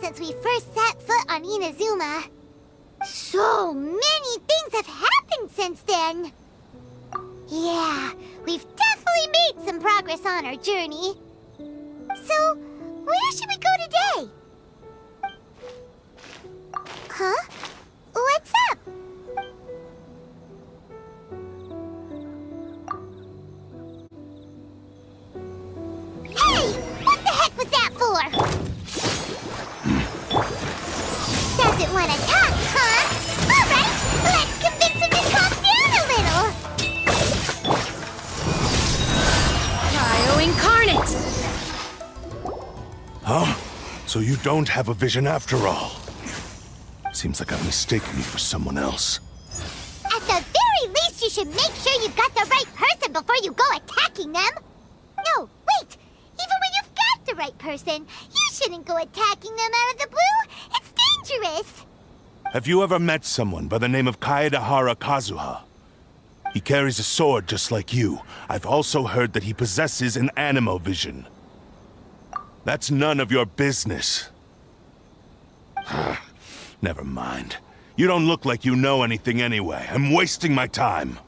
since we first set foot on Inazuma. So many things have happened since then. Yeah, we've definitely made some progress on our journey. So, where should we go today? Huh? What's up? Hey! What the heck was that for? Doesn't want to talk, huh? Alright, let's convince him to calm down a little! Cryo-incarnate! Huh? So you don't have a vision after all? Seems like I'm mistaking you for someone else. At the very least, you should make sure you've got the right person before you go attacking them! No, wait! Even when you've got the right person, you shouldn't go attacking them out of the blue! It's dangerous! Have you ever met someone by the name of Kaedehara Kazuha? He carries a sword just like you. I've also heard that he possesses an animo vision. That's none of your business. Never mind. You don't look like you know anything anyway. I'm wasting my time.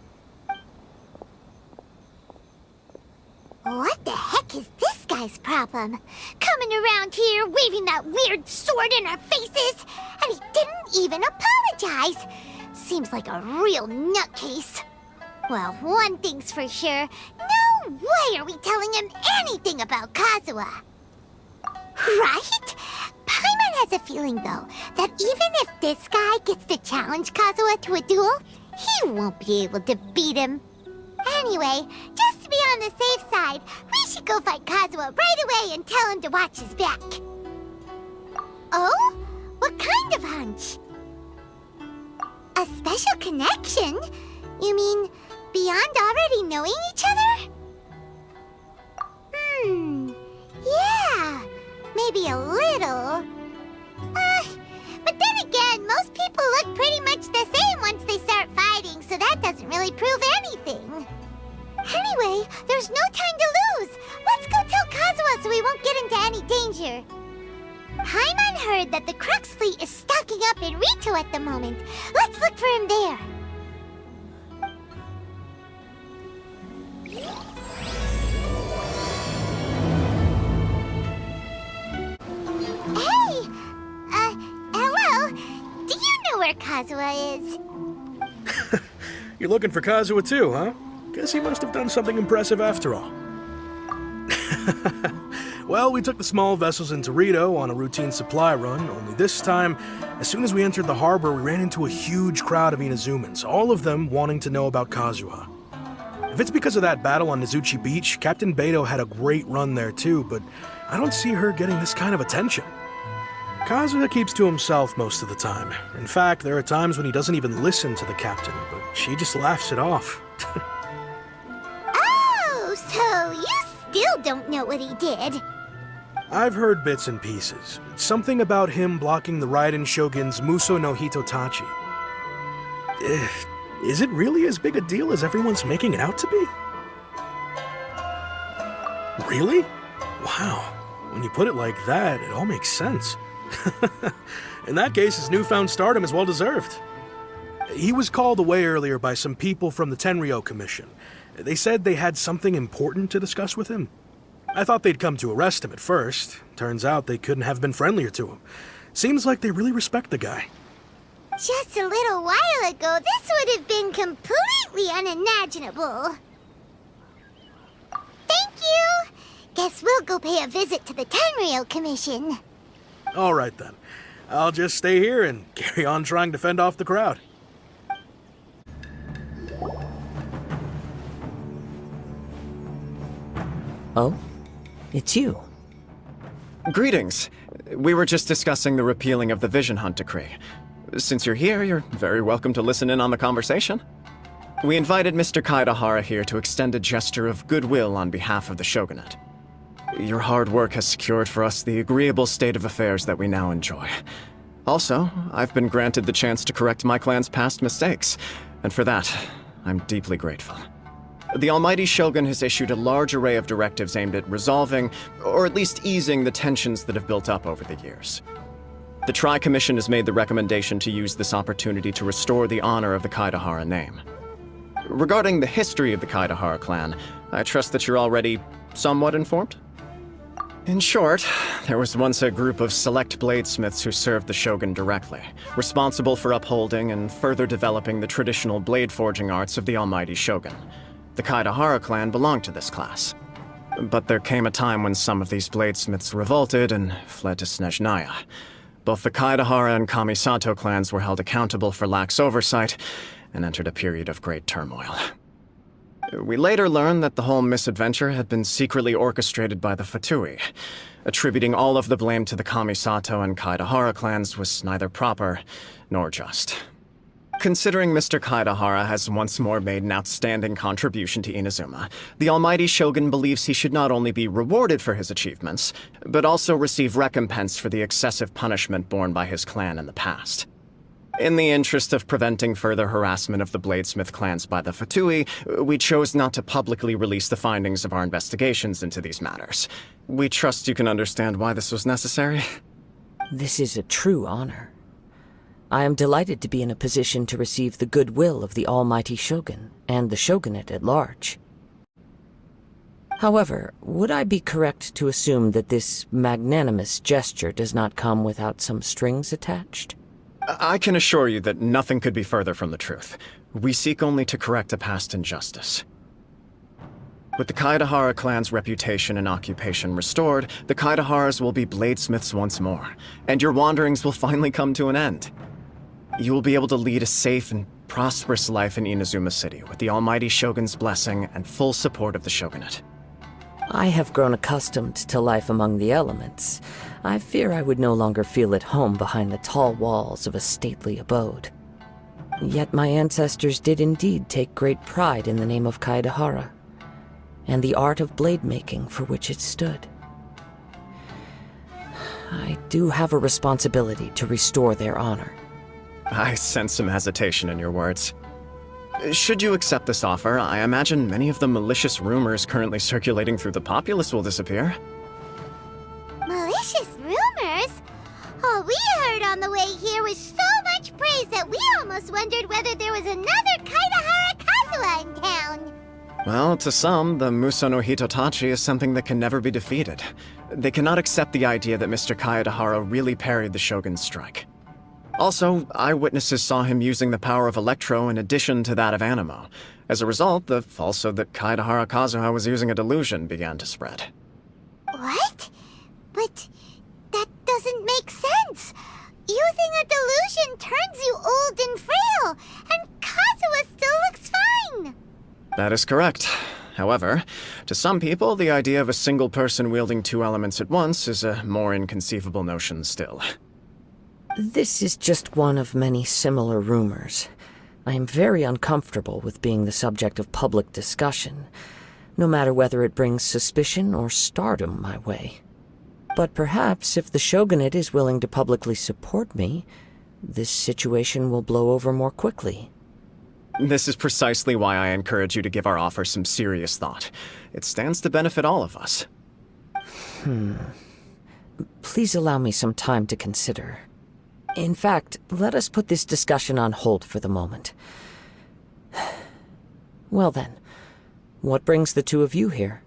What the heck is this guy's problem? Coming around here, waving that weird sword in our faces, and he didn't even apologize. Seems like a real nutcase. Well, one thing's for sure. No way are we telling him anything about Kazuha. Right? Paimon has a feeling, though, that even if this guy gets to challenge Kazuha to a duel, he won't be able to beat him. Anyway, just to be on the safe side, we should go fight Kazuha right away and tell him to watch his back. Oh? What kind of hunch? A special connection? You mean beyond already knowing each other? Yeah, maybe a little. But then again, most people look pretty much the same once they start fighting, so that doesn't really prove anything. Anyway, there's no time to lose. Let's go tell Kazuha so we won't get into any danger. Paimon heard that the Crux fleet is stocking up in Rito at the moment. Let's look for him there. Hey! Hello? Do you know where Kazuha is? You're looking for Kazuha too, huh? Guess he must have done something impressive after all. Well, we took the small vessels into Rito on a routine supply run, only this time, as soon as we entered the harbor, we ran into a huge crowd of Inazumans, all of them wanting to know about Kazuha. If it's because of that battle on Nizuchi Beach, Captain Beto had a great run there too, but I don't see her getting this kind of attention. Kazuha keeps to himself most of the time. In fact, there are times when he doesn't even listen to the captain, but she just laughs it off. Oh, so you still don't know what he did? I've heard bits and pieces. Something about him blocking the Raiden Shogun's Muso no Hitotachi. Is it really as big a deal as everyone's making it out to be? Really? Wow. When you put it like that, it all makes sense. In that case, his newfound stardom is well deserved. He was called away earlier by some people from the Tenryou Commission. They said they had something important to discuss with him. I thought they'd come to arrest him at first. Turns out they couldn't have been friendlier to him. Seems like they really respect the guy. Just a little while ago, this would have been completely unimaginable. Thank you! Guess we'll go pay a visit to the Tenryou Commission. All right then. I'll just stay here and carry on trying to fend off the crowd. Oh? It's you. Greetings. We were just discussing the repealing of the Vision Hunt decree. Since you're here, you're very welcome to listen in on the conversation. We invited Mr. Kaedehara here to extend a gesture of goodwill on behalf of the Shogunate. Your hard work has secured for us the agreeable state of affairs that we now enjoy. Also, I've been granted the chance to correct my clan's past mistakes, and for that, I'm deeply grateful. The Almighty Shogun has issued a large array of directives aimed at resolving, or at least easing, the tensions that have built up over the years. The Tri-Commission has made the recommendation to use this opportunity to restore the honor of the Kaedehara name. Regarding the history of the Kaedehara clan, I trust that you're already somewhat informed? In short, there was once a group of select bladesmiths who served the shogun directly, responsible for upholding and further developing the traditional blade forging arts of the almighty shogun. The Kaedehara clan belonged to this class. But there came a time when some of these bladesmiths revolted and fled to Snezhnaya. Both the Kaedehara and Kamisato clans were held accountable for lax oversight and entered a period of great turmoil. We later learned that the whole misadventure had been secretly orchestrated by the Fatui. Attributing all of the blame to the Kamisato and Kaedehara clans was neither proper nor just. Considering Mr. Kaedehara has once more made an outstanding contribution to Inazuma, the almighty shogun believes he should not only be rewarded for his achievements, but also receive recompense for the excessive punishment borne by his clan in the past. In the interest of preventing further harassment of the bladesmith clans by the Fatui, we chose not to publicly release the findings of our investigations into these matters. We trust you can understand why this was necessary. This is a true honor. I am delighted to be in a position to receive the goodwill of the almighty shogun and the shogunate at large. However, would I be correct to assume that this magnanimous gesture does not come without some strings attached? I can assure you that nothing could be further from the truth. We seek only to correct a past injustice. With the Kaedehara clan's reputation and occupation restored, the Kaedeharas will be bladesmiths once more, and your wanderings will finally come to an end. You will be able to lead a safe and prosperous life in Inazuma City with the almighty shogun's blessing and full support of the shogunate. I have grown accustomed to life among the elements. I fear I would no longer feel at home behind the tall walls of a stately abode. Yet my ancestors did indeed take great pride in the name of Kaedehara, and the art of blade making for which it stood. I do have a responsibility to restore their honor. I sense some hesitation in your words. Should you accept this offer, I imagine many of the malicious rumors currently circulating through the populace will disappear. Malicious rumors? All we heard on the way here was so much praise that we almost wondered whether there was another Kaedehara Kazuha in town. Well, to some, the Muso no Hitotachi is something that can never be defeated. They cannot accept the idea that Mr. Kaedehara really parried the Shogun's strike. Also, eyewitnesses saw him using the power of Electro in addition to that of Animo. As a result, the falsehood that Kaedehara Kazuha was using a delusion began to spread. What? But that doesn't make sense. Using a delusion turns you old and frail, and Kazuha still looks fine. That is correct. However, to some people, the idea of a single person wielding two elements at once is a more inconceivable notion still. This is just one of many similar rumors. I am very uncomfortable with being the subject of public discussion, no matter whether it brings suspicion or stardom my way. But perhaps if the shogunate is willing to publicly support me, this situation will blow over more quickly. This is precisely why I encourage you to give our offer some serious thought. It stands to benefit all of us. Please allow me some time to consider. In fact, let us put this discussion on hold for the moment. Well then, what brings the two of you here?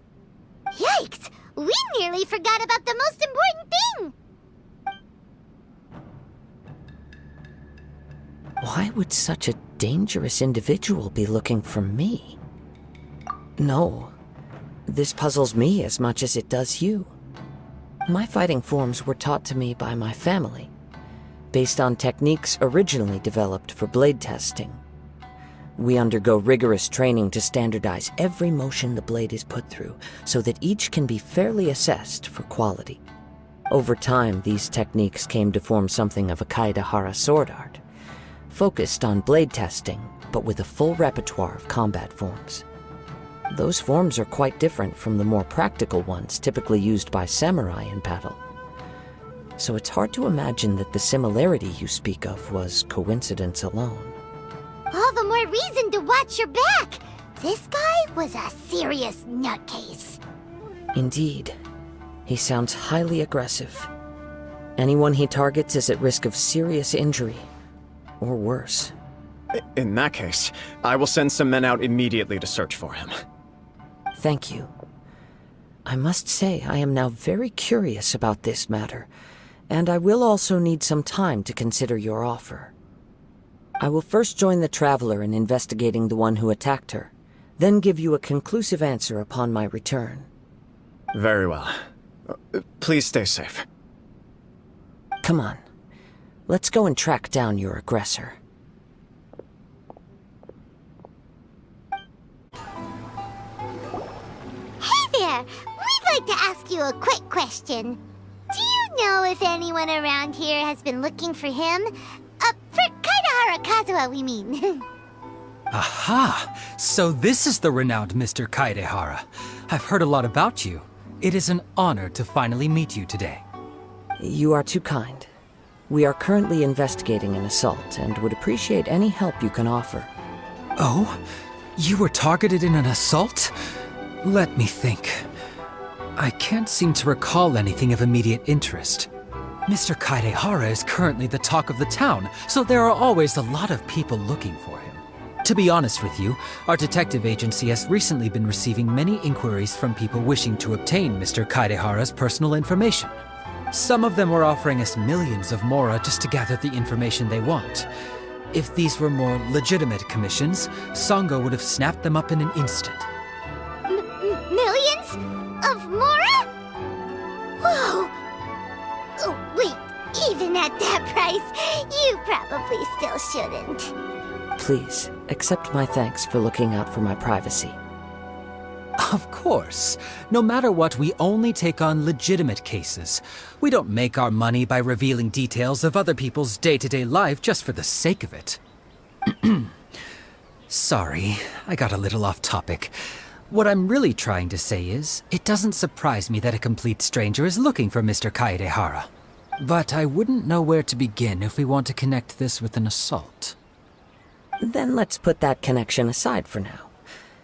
Yikes! We nearly forgot about the most important thing! Why would such a dangerous individual be looking for me? No, this puzzles me as much as it does you. My fighting forms were taught to me by my family, based on techniques originally developed for blade testing. We undergo rigorous training to standardize every motion the blade is put through, so that each can be fairly assessed for quality. Over time, these techniques came to form something of a Kaedehara sword art, focused on blade testing, but with a full repertoire of combat forms. Those forms are quite different from the more practical ones typically used by samurai in battle. So it's hard to imagine that the similarity you speak of was coincidence alone. All the more reason to watch your back! This guy was a serious nutcase. Indeed. He sounds highly aggressive. Anyone he targets is at risk of serious injury, or worse. In that case, I will send some men out immediately to search for him. Thank you. I must say I am now very curious about this matter, and I will also need some time to consider your offer. I will first join the Traveler in investigating the one who attacked her, then give you a conclusive answer upon my return. Very well. Please stay safe. Come on. Let's go and track down your aggressor. Hey there! We'd like to ask you a quick question. Do you know if anyone around here has been looking for him? For Kaedehara Kazuha, we mean. Aha! So this is the renowned Mr. Kaedehara. I've heard a lot about you. It is an honor to finally meet you today. You are too kind. We are currently investigating an assault and would appreciate any help you can offer. Oh? You were targeted in an assault? Let me think. I can't seem to recall anything of immediate interest. Mr. Kaedehara is currently the talk of the town, so there are always a lot of people looking for him. To be honest with you, our detective agency has recently been receiving many inquiries from people wishing to obtain Mr. Kaedehara's personal information. Some of them were offering us millions of mora just to gather the information they want. If these were more legitimate commissions, Sango would have snapped them up in an instant. Millions? Of mora? Whoa! Oh, wait, even at that price, you probably still shouldn't. Please, accept my thanks for looking out for my privacy. Of course. No matter what, we only take on legitimate cases. We don't make our money by revealing details of other people's day-to-day life just for the sake of it. Sorry, I got a little off topic. What I'm really trying to say is, it doesn't surprise me that a complete stranger is looking for Mr. Kaedehara. But I wouldn't know where to begin if we want to connect this with an assault. Then let's put that connection aside for now.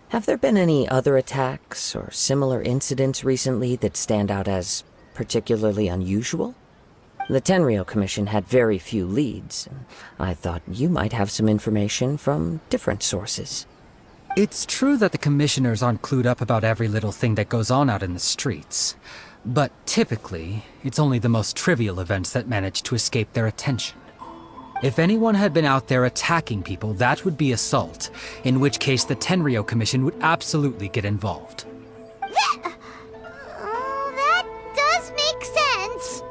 Have there been any other attacks or similar incidents recently that stand out as particularly unusual? The Tenryou Commission had very few leads, and I thought you might have some information from different sources. It's true that the commissioners aren't clued up about every little thing that goes on out in the streets. But typically, it's only the most trivial events that manage to escape their attention. If anyone had been out there attacking people, that would be assault, in which case the Tenryou Commission would absolutely get involved. That does make sense.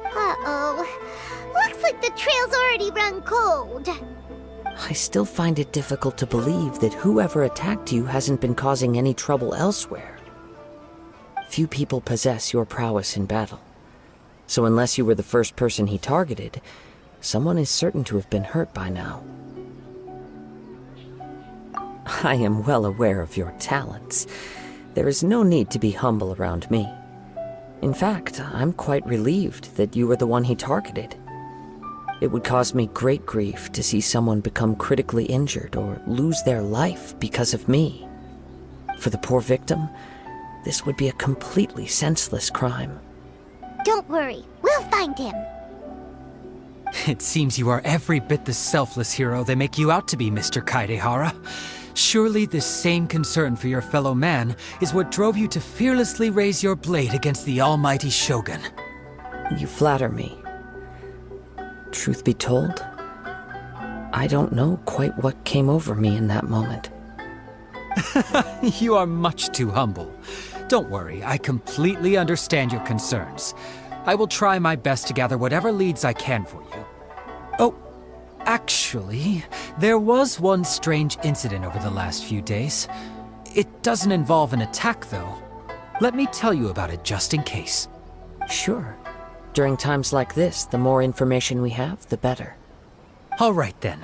Uh-oh. Looks like the trail's already run cold. I still find it difficult to believe that whoever attacked you hasn't been causing any trouble elsewhere. Few people possess your prowess in battle. So unless you were the first person he targeted, someone is certain to have been hurt by now. I am well aware of your talents. There is no need to be humble around me. In fact, I'm quite relieved that you were the one he targeted. It would cause me great grief to see someone become critically injured or lose their life because of me. For the poor victim, this would be a completely senseless crime. Don't worry, we'll find him. It seems you are every bit the selfless hero they make you out to be, Mr. Kaedehara. Surely this same concern for your fellow man is what drove you to fearlessly raise your blade against the almighty Shogun. You flatter me. Truth be told, I don't know quite what came over me in that moment. You are much too humble. Don't worry, I completely understand your concerns. I will try my best to gather whatever leads I can for you. Oh, actually, there was one strange incident over the last few days. It doesn't involve an attack, though. Let me tell you about it just in case. Sure. During times like this, the more information we have, the better. All right then.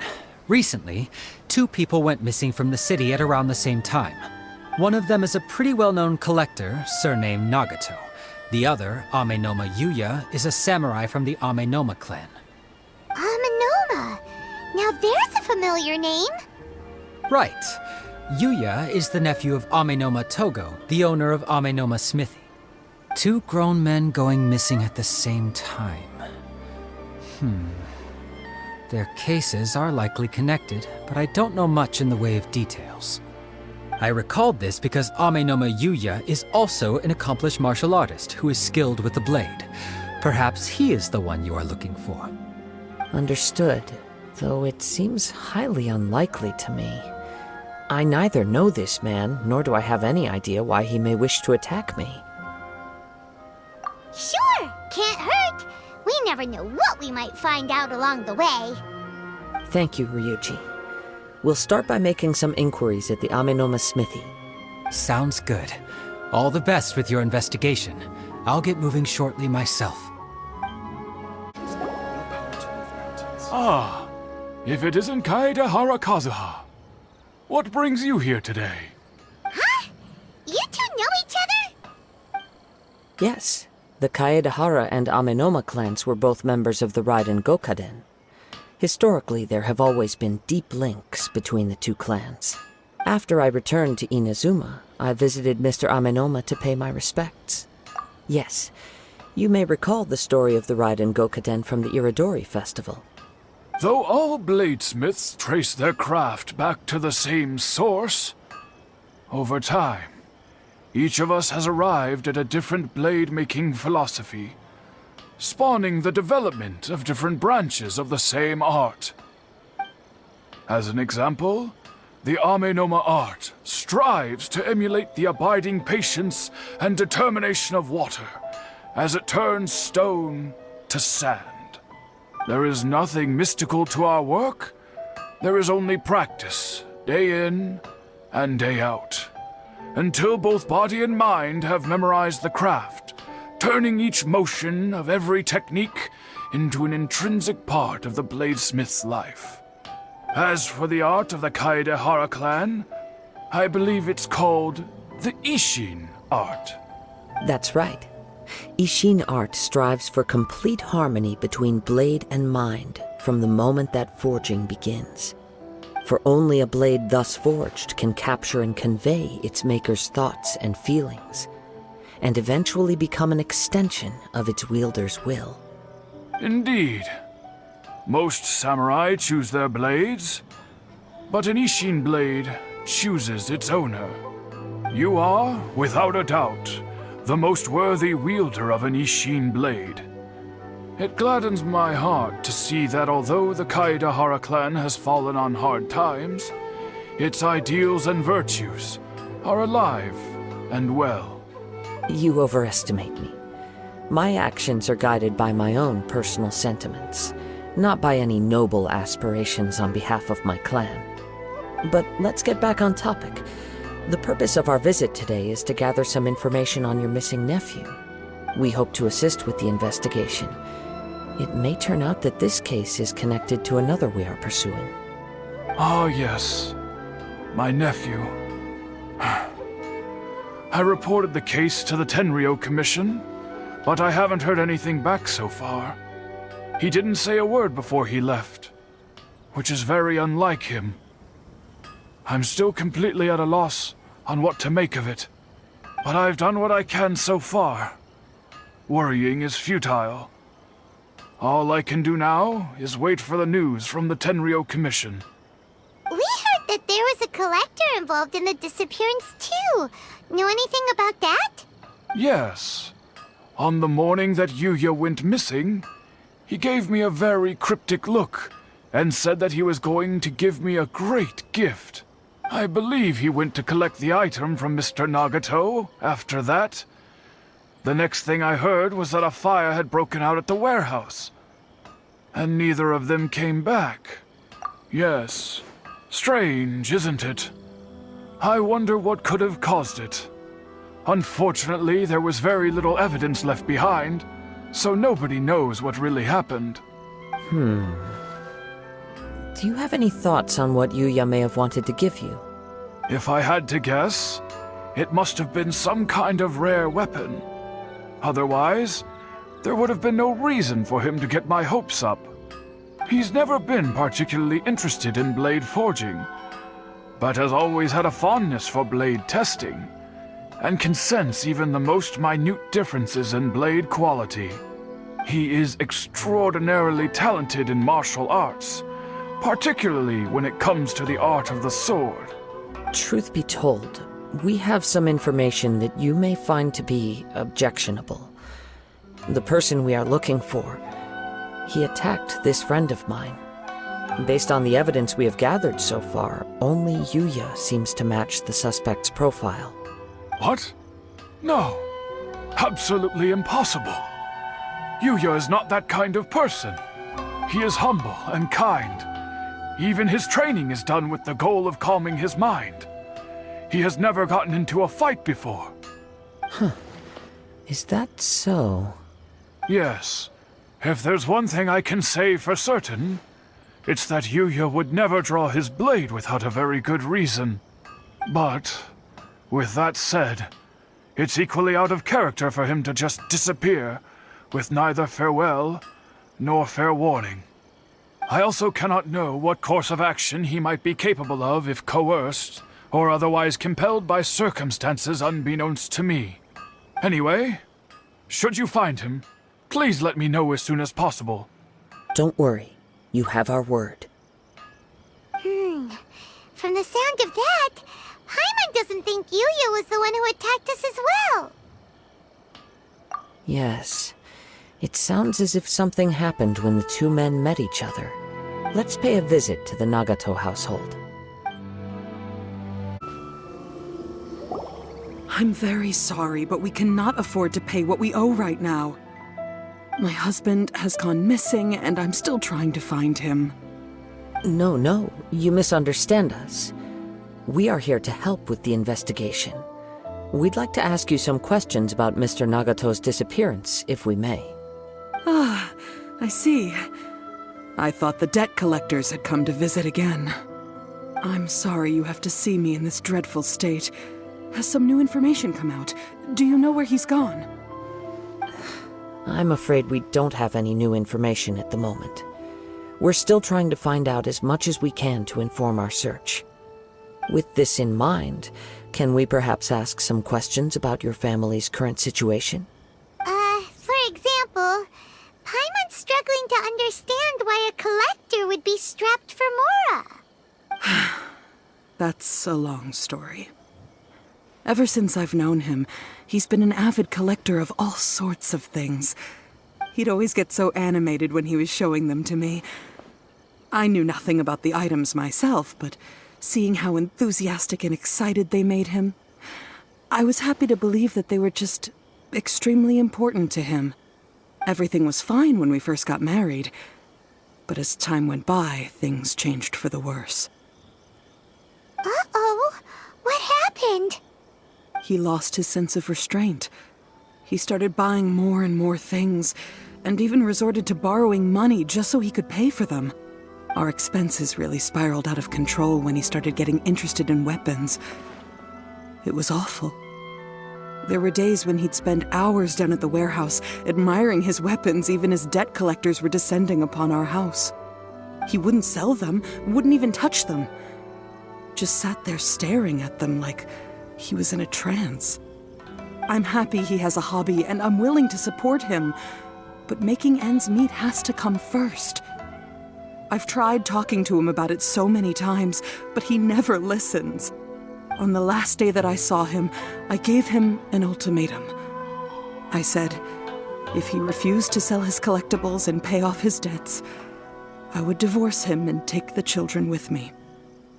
Recently, 2 people went missing from the city at around the same time. One of them is a pretty well-known collector, surnamed Nagato. The other, Amenoma Yuya, is a samurai from the Amenoma clan. Amenoma. Now there's a familiar name. Right. Yuya is the nephew of Amenoma Togo, the owner of Amenoma Smithy. 2 grown men going missing at the same time. Their cases are likely connected, but I don't know much in the way of details. I recalled this because Amenoma Yuya is also an accomplished martial artist who is skilled with the blade. Perhaps he is the one you are looking for. Understood, though it seems highly unlikely to me. I neither know this man, nor do I have any idea why he may wish to attack me. Sure, can't hurt. We never know what we might find out along the way. Thank you, Ryuji. We'll start by making some inquiries at the Amenoma smithy. Sounds good. All the best with your investigation. I'll get moving shortly myself. Ah, if it isn't Kaedehara Kazuha. What brings you here today? Huh? You two know each other? Yes, the Kaedehara and Amenoma clans were both members of the Raiden Gokaden. Historically, there have always been deep links between the two clans. After I returned to Inazuma, I visited Mr. Amenoma to pay my respects. Yes, you may recall the story of the Raiden Gokaden from the Iridori Festival. Though all bladesmiths trace their craft back to the same source, over time, each of us has arrived at a different blade-making philosophy, spawning the development of different branches of the same art. As an example, the Amenoma art strives to emulate the abiding patience and determination of water as it turns stone to sand. There is nothing mystical to our work. There is only practice, day in and day out, until both body and mind have memorized the craft, turning each motion of every technique into an intrinsic part of the bladesmith's life. As for the art of the Kaedehara clan, I believe it's called the Ishin art. That's right. Ishin art strives for complete harmony between blade and mind from the moment that forging begins. For only a blade thus forged can capture and convey its maker's thoughts and feelings, and eventually become an extension of its wielder's will. Indeed. Most samurai choose their blades, but an Ishin blade chooses its owner. You are, without a doubt, the most worthy wielder of an Ishin blade. It gladdens my heart to see that although the Kaedehara clan has fallen on hard times, its ideals and virtues are alive and well. You overestimate me. My actions are guided by my own personal sentiments, not by any noble aspirations on behalf of my clan. But let's get back on topic. The purpose of our visit today is to gather some information on your missing nephew. We hope to assist with the investigation. It may turn out that this case is connected to another we are pursuing. Ah, yes. My nephew. I reported the case to the Tenryo Commission, but I haven't heard anything back so far. He didn't say a word before he left, which is very unlike him. I'm still completely at a loss on what to make of it, but I've done what I can so far. Worrying is futile. All I can do now is wait for the news from the Tenryo Commission. We heard that there was a collector involved in the disappearance too. Know anything about that? Yes. On the morning that Yuya went missing, he gave me a very cryptic look and said that he was going to give me a great gift. I believe he went to collect the item from Mr. Nagato after that. The next thing I heard was that a fire had broken out at the warehouse, and neither of them came back. Yes, strange, isn't it? I wonder what could have caused it. Unfortunately, there was very little evidence left behind, so nobody knows what really happened. Do you have any thoughts on what Yuya may have wanted to give you? If I had to guess, it must have been some kind of rare weapon. Otherwise, there would have been no reason for him to get my hopes up. He's never been particularly interested in blade forging, but has always had a fondness for blade testing, and can sense even the most minute differences in blade quality. He is extraordinarily talented in martial arts, particularly when it comes to the art of the sword. Truth be told, we have some information that you may find to be objectionable. The person we are looking for, he attacked this friend of mine. Based on the evidence we have gathered so far, only Yuya seems to match the suspect's profile. What? No. Absolutely impossible. Yuya is not that kind of person. He is humble and kind. Even his training is done with the goal of calming his mind. He has never gotten into a fight before. Is that so? Yes. If there's one thing I can say for certain, it's that Yuya would never draw his blade without a very good reason. But, with that said, it's equally out of character for him to just disappear with neither farewell nor fair warning. I also cannot know what course of action he might be capable of if coerced or otherwise compelled by circumstances unbeknownst to me. Anyway, should you find him, please let me know as soon as possible. Don't worry. You have our word. From the sound of that, Paimon doesn't think Yuya was the one who attacked us as well. Yes. It sounds as if something happened when the two men met each other. Let's pay a visit to the Nagato household. I'm very sorry, but we cannot afford to pay what we owe right now. My husband has gone missing, and I'm still trying to find him. No, you misunderstand us. We are here to help with the investigation. We'd like to ask you some questions about Mr. Nagato's disappearance, if we may. Ah, I see. I thought the debt collectors had come to visit again. I'm sorry you have to see me in this dreadful state. Has some new information come out? Do you know where he's gone? I'm afraid we don't have any new information at the moment. We're still trying to find out as much as we can to inform our search. With this in mind, can we perhaps ask some questions about your family's current situation? For example, Paimon's struggling to understand why a collector would be strapped for Mora. That's a long story. Ever since I've known him, he's been an avid collector of all sorts of things. He'd always get so animated when he was showing them to me. I knew nothing about the items myself, but seeing how enthusiastic and excited they made him, I was happy to believe that they were just extremely important to him. Everything was fine when we first got married, but as time went by, things changed for the worse. Uh-oh, what happened? He lost his sense of restraint. He started buying more and more things, and even resorted to borrowing money just so he could pay for them. Our expenses really spiraled out of control when he started getting interested in weapons. It was awful. There were days when he'd spend hours down at the warehouse, admiring his weapons even as debt collectors were descending upon our house. He wouldn't sell them, wouldn't even touch them. Just sat there staring at them like he was in a trance. I'm happy he has a hobby, and I'm willing to support him, but making ends meet has to come first. I've tried talking to him about it so many times, but he never listens. On the last day that I saw him, I gave him an ultimatum. I said, if he refused to sell his collectibles and pay off his debts, I would divorce him and take the children with me.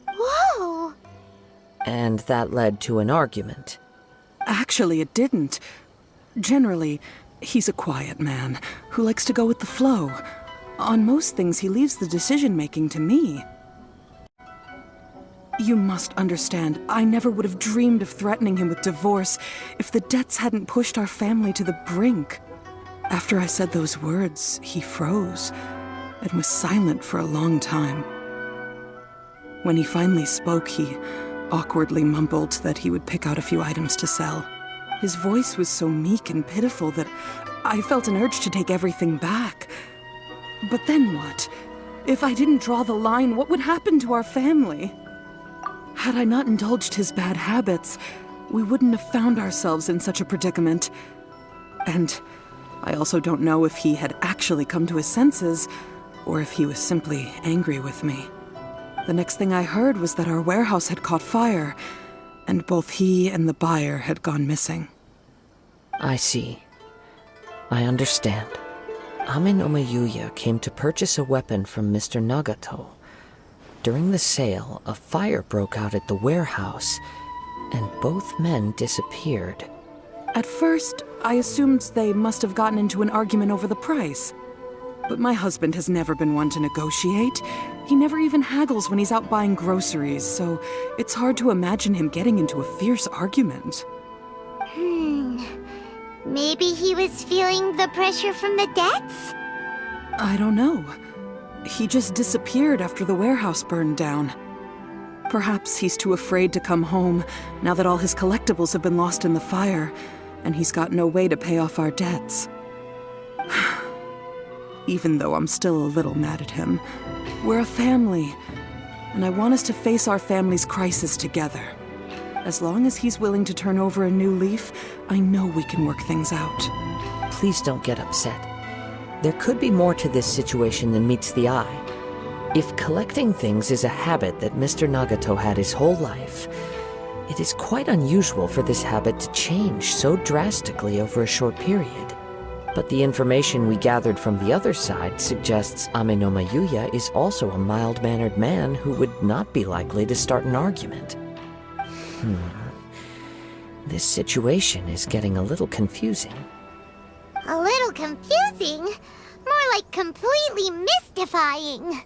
Whoa! And that led to an argument. Actually, it didn't. Generally, he's a quiet man who likes to go with the flow. On most things, he leaves the decision-making to me. You must understand, I never would have dreamed of threatening him with divorce if the debts hadn't pushed our family to the brink. After I said those words, he froze and was silent for a long time. When he finally spoke, he awkwardly mumbled that he would pick out a few items to sell. His voice was so meek and pitiful that I felt an urge to take everything back. But then what? If I didn't draw the line, what would happen to our family? Had I not indulged his bad habits, we wouldn't have found ourselves in such a predicament. And I also don't know if he had actually come to his senses, or if he was simply angry with me. The next thing I heard was that our warehouse had caught fire, and both he and the buyer had gone missing. I see. I understand. Ame no Mayuya came to purchase a weapon from Mr. Nagato. During the sale, a fire broke out at the warehouse, and both men disappeared. At first, I assumed they must have gotten into an argument over the price. But my husband has never been one to negotiate. He never even haggles when he's out buying groceries, so it's hard to imagine him getting into a fierce argument. Maybe he was feeling the pressure from the debts? I don't know. He just disappeared after the warehouse burned down. Perhaps he's too afraid to come home now that all his collectibles have been lost in the fire, and he's got no way to pay off our debts. Even though I'm still a little mad at him, we're a family, and I want us to face our family's crisis together. As long as he's willing to turn over a new leaf, I know we can work things out. Please don't get upset. There could be more to this situation than meets the eye. If collecting things is a habit that Mr. Nagato had his whole life, it is quite unusual for this habit to change so drastically over a short period. But the information we gathered from the other side suggests Ame no Mayuya is also a mild-mannered man who would not be likely to start an argument. This situation is getting a little confusing. A little confusing? More like completely mystifying.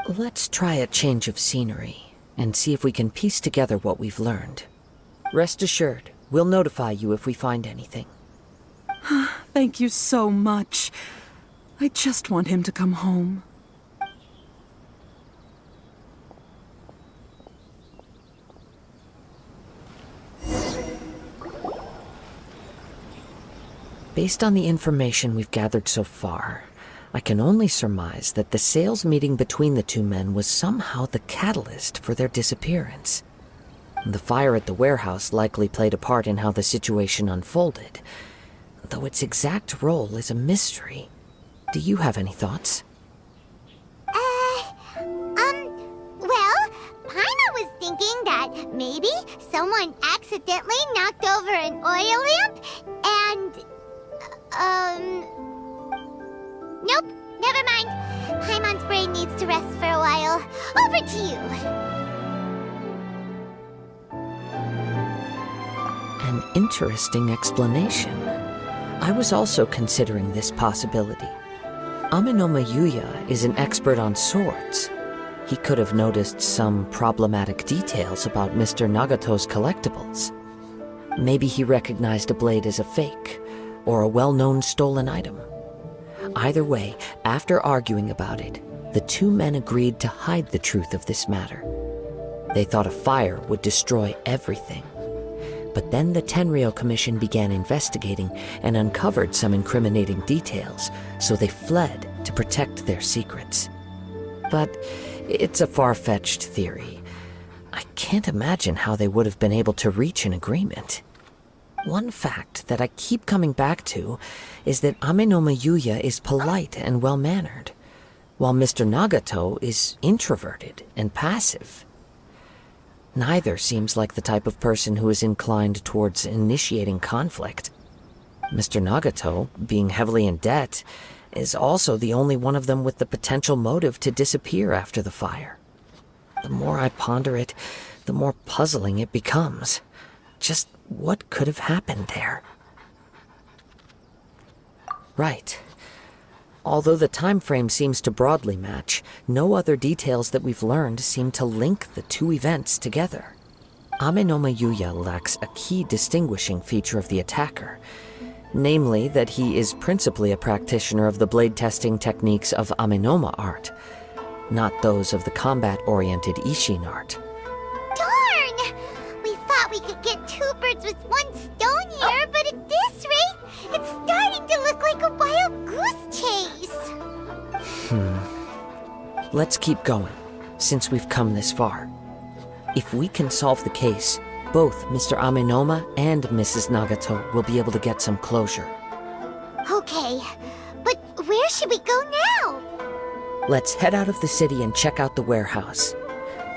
Let's try a change of scenery and see if we can piece together what we've learned. Rest assured, we'll notify you if we find anything. Thank you so much. I just want him to come home. Based on the information we've gathered so far, I can only surmise that the sales meeting between the two men was somehow the catalyst for their disappearance. The fire at the warehouse likely played a part in how the situation unfolded, though its exact role is a mystery. Do you have any thoughts? Well, Paimon was thinking that maybe someone accidentally knocked over an oil lamp and... Nope, never mind. Paimon's brain needs to rest for a while. Over to you. An interesting explanation. I was also considering this possibility. Ame no Mayuya is an expert on swords. He could have noticed some problematic details about Mr. Nagato's collectibles. Maybe he recognized a blade as a fake, or a well-known stolen item. Either way, after arguing about it, the two men agreed to hide the truth of this matter. They thought a fire would destroy everything. But then the Tenryou Commission began investigating and uncovered some incriminating details, so they fled to protect their secrets. But it's a far-fetched theory. I can't imagine how they would have been able to reach an agreement. One fact that I keep coming back to is that Ame no Mayuya is polite and well-mannered, while Mr. Nagato is introverted and passive. Neither seems like the type of person who is inclined towards initiating conflict. Mr. Nagato, being heavily in debt, is also the only one of them with the potential motive to disappear after the fire. The more I ponder it, the more puzzling it becomes. Just what could have happened there? Right. Although the time frame seems to broadly match, no other details that we've learned seem to link the two events together. Ame no Mayuya lacks a key distinguishing feature of the attacker, namely that he is principally a practitioner of the blade testing techniques of Amenoma art, not those of the combat-oriented Ishin art. Darn! We thought we could get two birds with one stone here, but at this rate, it's starting to look like a wild goose chase. Let's keep going, since we've come this far. If we can solve the case, both Mr. Amenoma and Mrs. Nagato will be able to get some closure. Okay, but where should we go now? Let's head out of the city and check out the warehouse.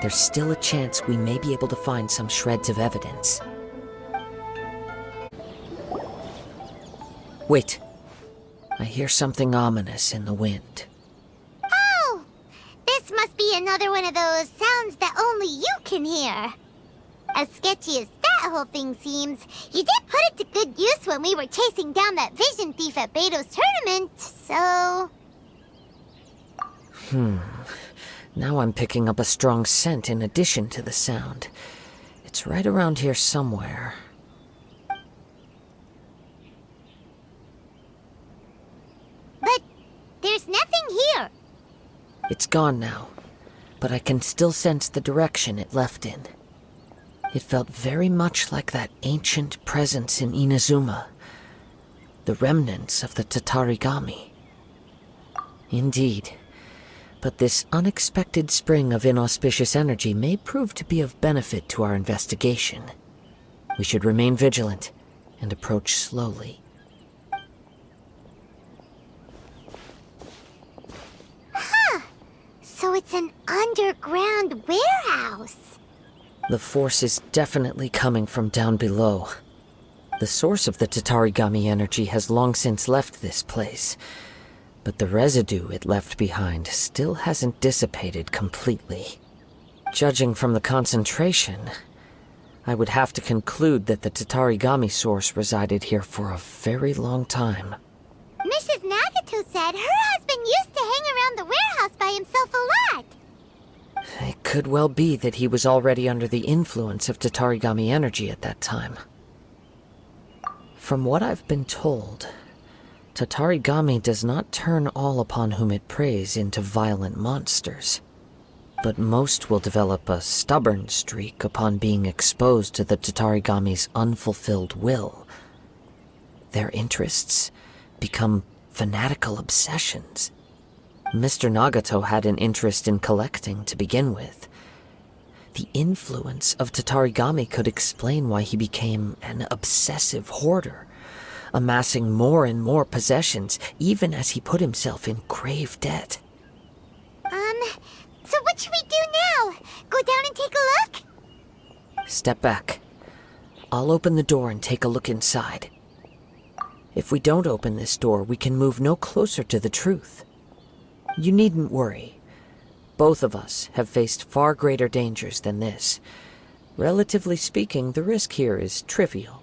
There's still a chance we may be able to find some shreds of evidence. Wait. I hear something ominous in the wind. Oh! This must be another one of those sounds that only you can hear. As sketchy as that whole thing seems, you did put it to good use when we were chasing down that vision thief at Beto's tournament, so... Now I'm picking up a strong scent in addition to the sound. It's right around here somewhere. But there's nothing here. It's gone now, but I can still sense the direction it left in. It felt very much like that ancient presence in Inazuma, the remnants of the Tatarigami. Indeed, but this unexpected spring of inauspicious energy may prove to be of benefit to our investigation. We should remain vigilant and approach slowly. So it's an underground warehouse. The force is definitely coming from down below. The source of the Tatarigami energy has long since left this place, but the residue it left behind still hasn't dissipated completely. Judging from the concentration, I would have to conclude that the Tatarigami source resided here for a very long time. Mrs. Nagato said her husband used to hang around the warehouse by himself a lot. It could well be that he was already under the influence of Tatarigami energy at that time. From what I've been told, Tatarigami does not turn all upon whom it preys into violent monsters, but most will develop a stubborn streak upon being exposed to the Tatarigami's unfulfilled will. Their interests become fanatical obsessions. Mr. Nagato had an interest in collecting to begin with. The influence of Tatarigami could explain why he became an obsessive hoarder, amassing more and more possessions, even as he put himself in grave debt. So what should we do now? Go down and take a look? Step back. I'll open the door and take a look inside. If we don't open this door, we can move no closer to the truth. You needn't worry. Both of us have faced far greater dangers than this. Relatively speaking, the risk here is trivial.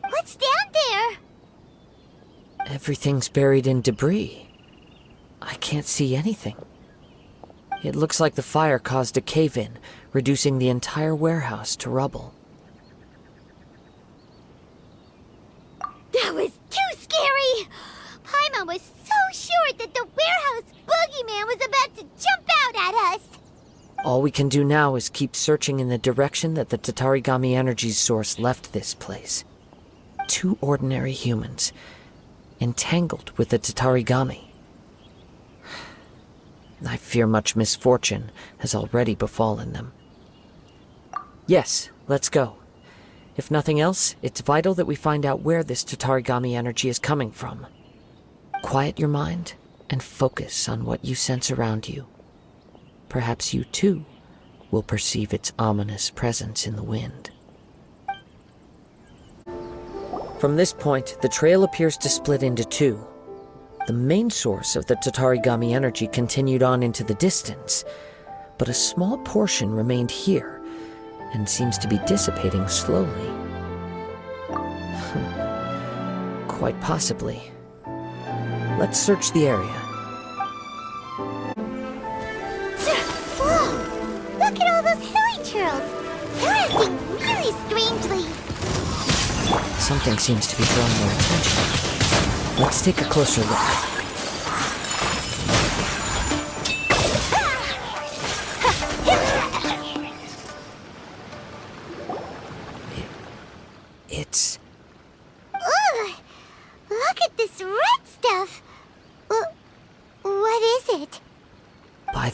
What's down there? Everything's buried in debris. I can't see anything. It looks like the fire caused a cave-in, reducing the entire warehouse to rubble. That was too scary! Paimon was so sure that the warehouse boogeyman was about to jump out at us! All we can do now is keep searching in the direction that the Tatarigami energy's source left this place. 2 ordinary humans, entangled with the Tatarigami. I fear much misfortune has already befallen them. Yes, let's go. If nothing else, it's vital that we find out where this Tatarigami energy is coming from. Quiet your mind and focus on what you sense around you. Perhaps you too will perceive its ominous presence in the wind. From this point, the trail appears to split into 2. The main source of the Tatarigami energy continued on into the distance, but a small portion remained here and seems to be dissipating slowly. Quite possibly. Let's search the area. Whoa! Look at all those hilly churls! They're acting really strangely! Something seems to be drawing their attention. Let's take a closer look. Ooh,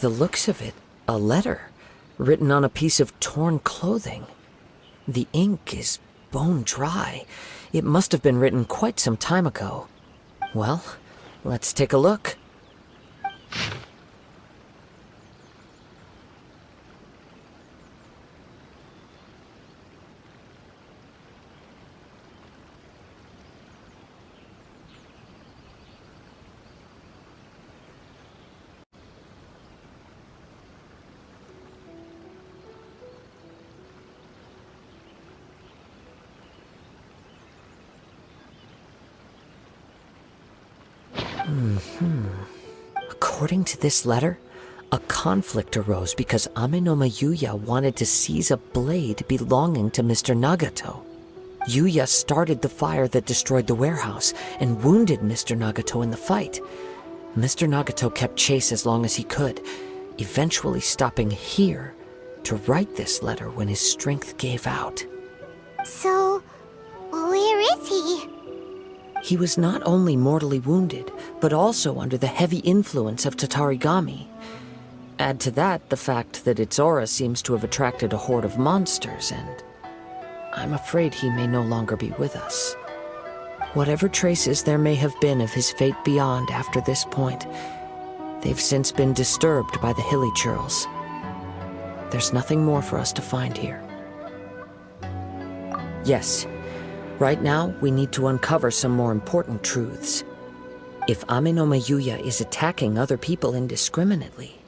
the looks of it, a letter written on a piece of torn clothing. The ink is bone dry. It must have been written quite some time ago. Well, let's take a look. According to this letter, a conflict arose because Amenoma Yuya wanted to seize a blade belonging to Mr. Nagato. Yuya started the fire that destroyed the warehouse and wounded Mr. Nagato in the fight. Mr. Nagato kept chase as long as he could, eventually stopping here to write this letter when his strength gave out. So, where is he? He was not only mortally wounded, but also under the heavy influence of Tatarigami. Add to that the fact that its aura seems to have attracted a horde of monsters, and I'm afraid he may no longer be with us. Whatever traces there may have been of his fate beyond after this point, they've since been disturbed by the hilly churls. There's nothing more for us to find here. Yes. Right now, we need to uncover some more important truths. If Amenoma Yuya is attacking other people indiscriminately,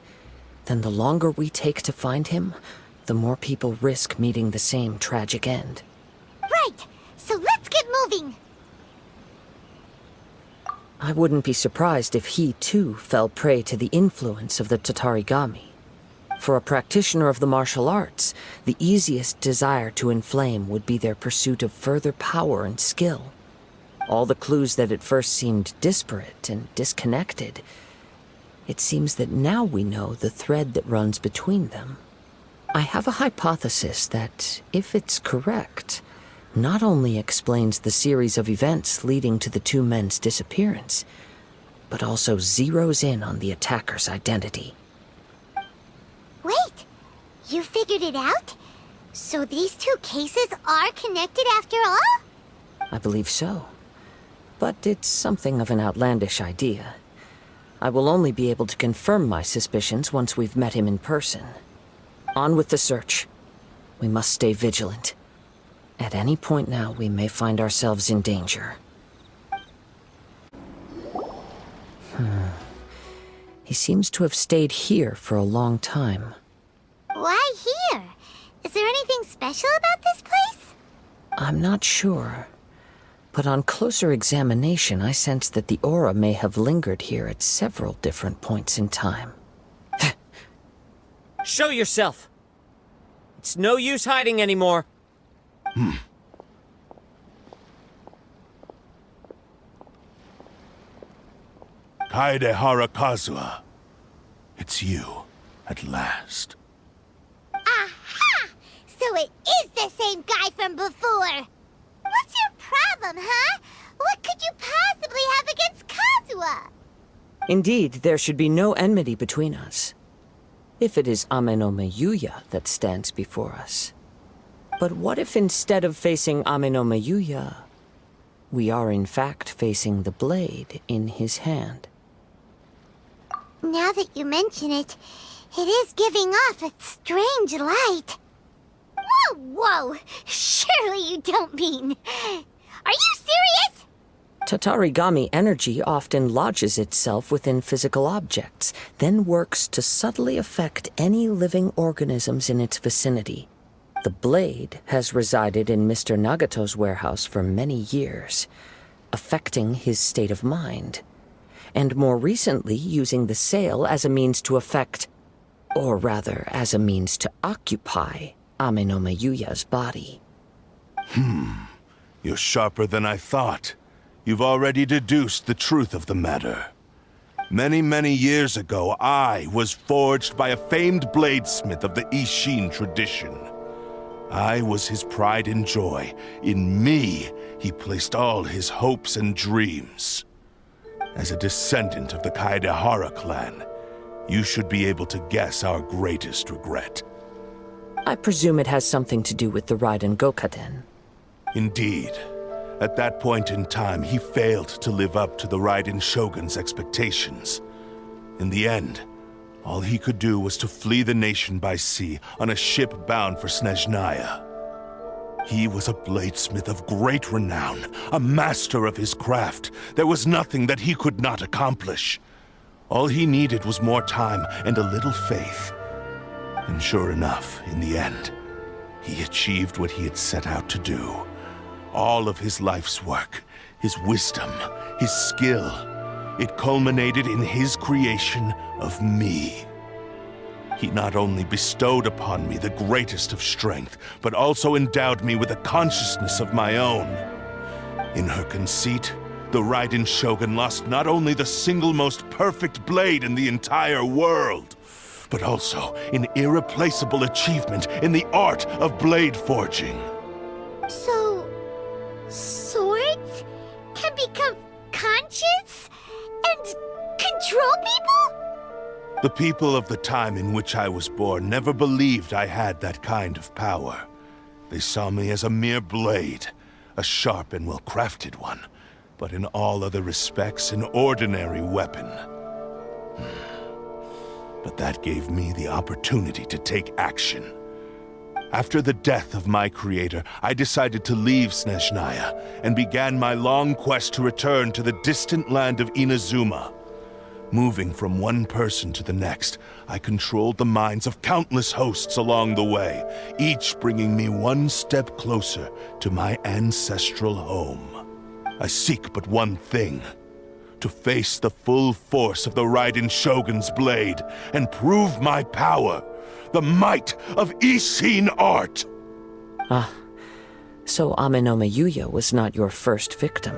then the longer we take to find him, the more people risk meeting the same tragic end. Right! So let's get moving! I wouldn't be surprised if he, too, fell prey to the influence of the Tatarigami. For a practitioner of the martial arts, the easiest desire to inflame would be their pursuit of further power and skill. All the clues that at first seemed disparate and disconnected, it seems that now we know the thread that runs between them. I have a hypothesis that, if it's correct, not only explains the series of events leading to the two men's disappearance, but also zeroes in on the attacker's identity. Wait! You figured it out? So these two cases are connected after all? I believe so. But it's something of an outlandish idea. I will only be able to confirm my suspicions once we've met him in person. On with the search. We must stay vigilant. At any point now, we may find ourselves in danger. He seems to have stayed here for a long time. Why here? Is there anything special about this place? I'm not sure. But on closer examination, I sense that the aura may have lingered here at several different points in time. Show yourself! It's no use hiding anymore. Kaedehara Kazuha. It's you, at last. Aha! So it is the same guy from before! What's your problem, huh? What could you possibly have against Kazuha? Indeed, there should be no enmity between us. If it is Amenoma Yuya that stands before us. But what if instead of facing Amenoma Yuya, we are in fact facing the blade in his hand? Now that you mention it, it is giving off a strange light. Whoa, whoa! Surely you don't mean... Are you serious? Tatarigami energy often lodges itself within physical objects, then works to subtly affect any living organisms in its vicinity. The blade has resided in Mr. Nagato's warehouse for many years, affecting his state of mind, and more recently using the sale as a means to affect, or rather as a means to occupy, Amenoma Yuya's body. You're sharper than I thought. You've already deduced the truth of the matter. Many, many years ago, I was forged by a famed bladesmith of the Ishin tradition. I was his pride and joy. In me, he placed all his hopes and dreams. As a descendant of the Kaedehara clan, You should be able to guess our greatest regret. I presume it has something to do with the Raiden Gokaden. Indeed. At that point in time, he failed to live up to the Raiden Shogun's expectations. In the end, all he could do was to flee the nation by sea on a ship bound for Snezhnaya. He was a bladesmith of great renown, a master of his craft. There was nothing that he could not accomplish. All he needed was more time and a little faith. And sure enough, in the end, he achieved what he had set out to do. All of his life's work, his wisdom, his skill, it culminated in his creation of me. He not only bestowed upon me the greatest of strength, but also endowed me with a consciousness of my own. In her conceit, the Raiden Shogun lost not only the single most perfect blade in the entire world, but also an irreplaceable achievement in the art of blade forging. So, swords can become conscious and control people? The people of the time in which I was born never believed I had that kind of power. They saw me as a mere blade, a sharp and well-crafted one, but in all other respects an ordinary weapon. But that gave me the opportunity to take action. After the death of my creator, I decided to leave Snezhnaya and began my long quest to return to the distant land of Inazuma. Moving from one person to the next, I controlled the minds of countless hosts along the way, each bringing me one step closer to my ancestral home. I seek but one thing: to face the full force of the Raiden Shogun's blade and prove my power, the might of Ishin art. So Amenoma Yuya was not your first victim.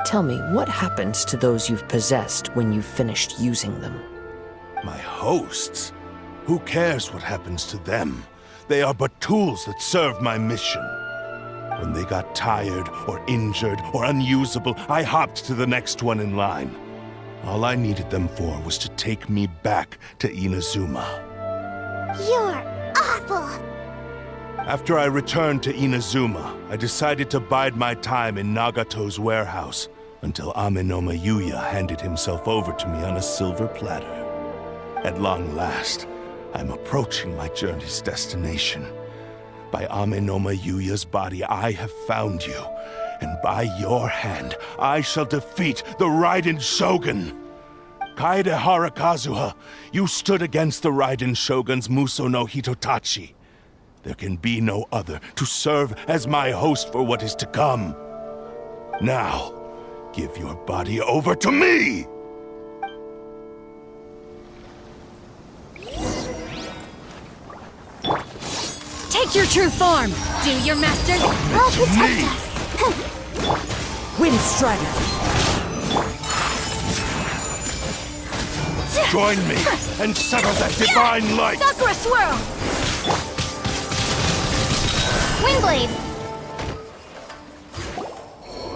Tell me, what happens to those you've possessed when you've finished using them? My hosts? Who cares what happens to them? They are but tools that serve my mission. When they got tired, or injured, or unusable, I hopped to the next one in line. All I needed them for was to take me back to Inazuma. You're awful! After I returned to Inazuma, I decided to bide my time in Nagato's warehouse until Amenoma Yuya handed himself over to me on a silver platter. At long last, I'm approaching my journey's destination. By Amenoma Yuya's body, I have found you, and by your hand, I shall defeat the Raiden Shogun. Kaedehara Kazuha, you stood against the Raiden Shogun's Muso no Hitotachi. There can be no other to serve as my host for what is to come. Now, give your body over to me! Take your true form! Do your master's... I'll protect us! Wind Strider! Join me and settle that divine light! Sakura Swirl! Windblade!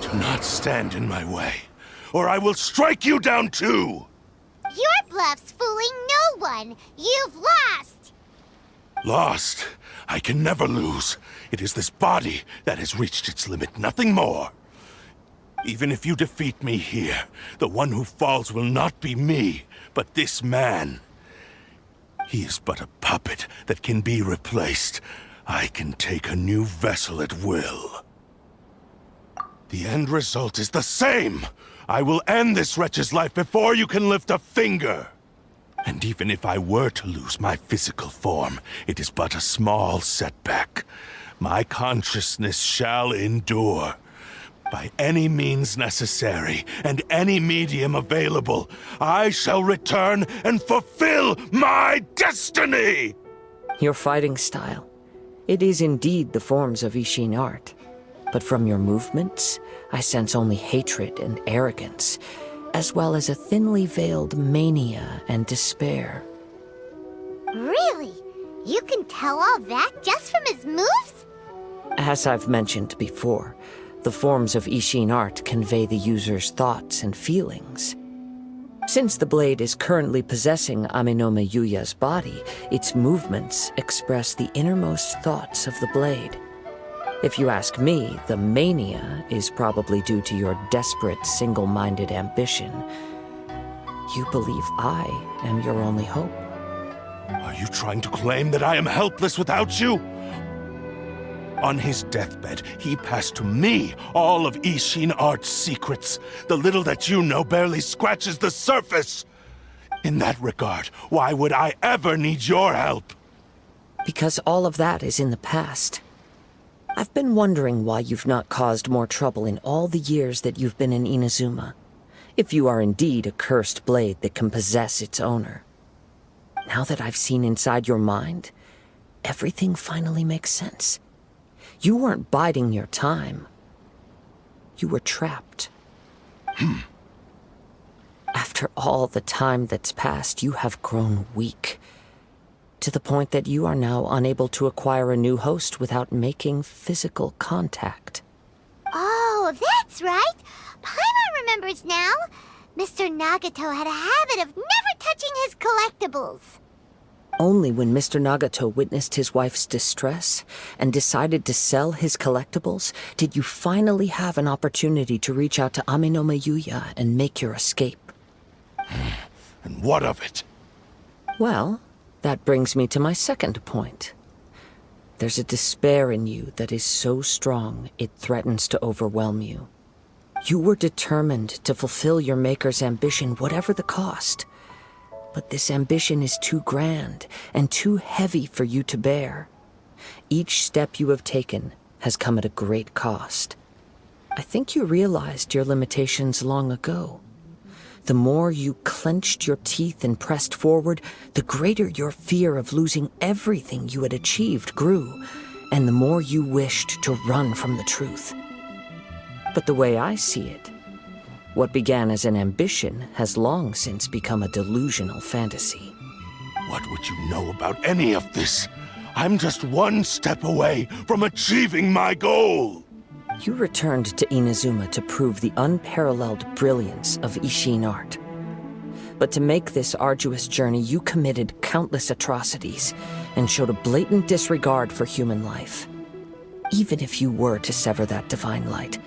Do not stand in my way, or I will strike you down too! Your bluff's fooling no one! You've lost! Lost? I can never lose. It is this body that has reached its limit, nothing more. Even if you defeat me here, the one who falls will not be me, but this man. He is but a puppet that can be replaced. I can take a new vessel at will. The end result is the same! I will end this wretch's life before you can lift a finger! And even if I were to lose my physical form, it is but a small setback. My consciousness shall endure. By any means necessary, and any medium available, I shall return and fulfill my destiny! Your fighting style. It is indeed the forms of Ishin art. But from your movements, I sense only hatred and arrogance, as well as a thinly veiled mania and despair. Really? You can tell all that just from his moves? As I've mentioned before, the forms of Ishin art convey the user's thoughts and feelings. Since the blade is currently possessing Aminome Yuya's body, its movements express the innermost thoughts of the blade. If you ask me, the mania is probably due to your desperate, single-minded ambition. You believe I am your only hope. Are you trying to claim that I am helpless without you? On his deathbed, he passed to me all of Ishin Art's secrets. The little that you know barely scratches the surface. In that regard, why would I ever need your help? Because all of that is in the past. I've been wondering why you've not caused more trouble in all the years that you've been in Inazuma. If you are indeed a cursed blade that can possess its owner. Now that I've seen inside your mind, everything finally makes sense. You weren't biding your time. You were trapped. After all the time that's passed, you have grown weak. To the point that you are now unable to acquire a new host without making physical contact. Oh, that's right. Paimon remembers now. Mr. Nagato had a habit of never touching his collectibles. Only when Mr. Nagato witnessed his wife's distress and decided to sell his collectibles did you finally have an opportunity to reach out to Aminome Yuya and make your escape. And what of it? Well, that brings me to my second point. There's a despair in you that is so strong it threatens to overwhelm you. You were determined to fulfill your maker's ambition, whatever the cost. But this ambition is too grand and too heavy for you to bear. Each step you have taken has come at a great cost. I think you realized your limitations long ago. The more you clenched your teeth and pressed forward, the greater your fear of losing everything you had achieved grew, and the more you wished to run from the truth. But the way I see it, what began as an ambition has long since become a delusional fantasy. What would you know about any of this? I'm just one step away from achieving my goal! You returned to Inazuma to prove the unparalleled brilliance of Ishin art. But to make this arduous journey, you committed countless atrocities and showed a blatant disregard for human life. Even if you were to sever that divine light,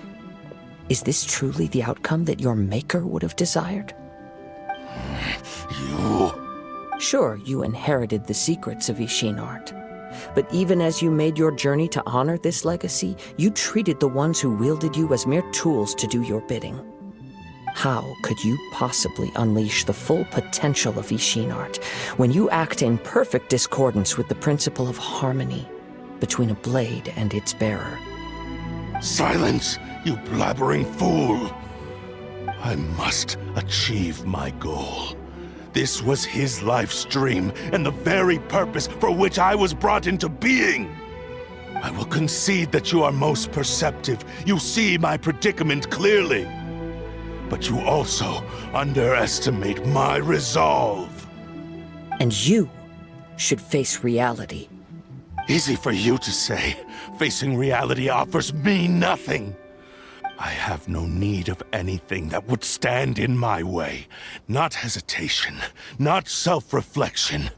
is this truly the outcome that your maker would have desired? You... Sure, you inherited the secrets of Ishin art. But even as you made your journey to honor this legacy, you treated the ones who wielded you as mere tools to do your bidding. How could you possibly unleash the full potential of Ishin art when you act in perfect discordance with the principle of harmony between a blade and its bearer? Silence, you blabbering fool! I must achieve my goal. This was his life's dream, and the very purpose for which I was brought into being. I will concede that you are most perceptive. You see my predicament clearly. But you also underestimate my resolve. And you should face reality. Easy for you to say. Facing reality offers me nothing. I have no need of anything that would stand in my way. Not hesitation, not self-reflection,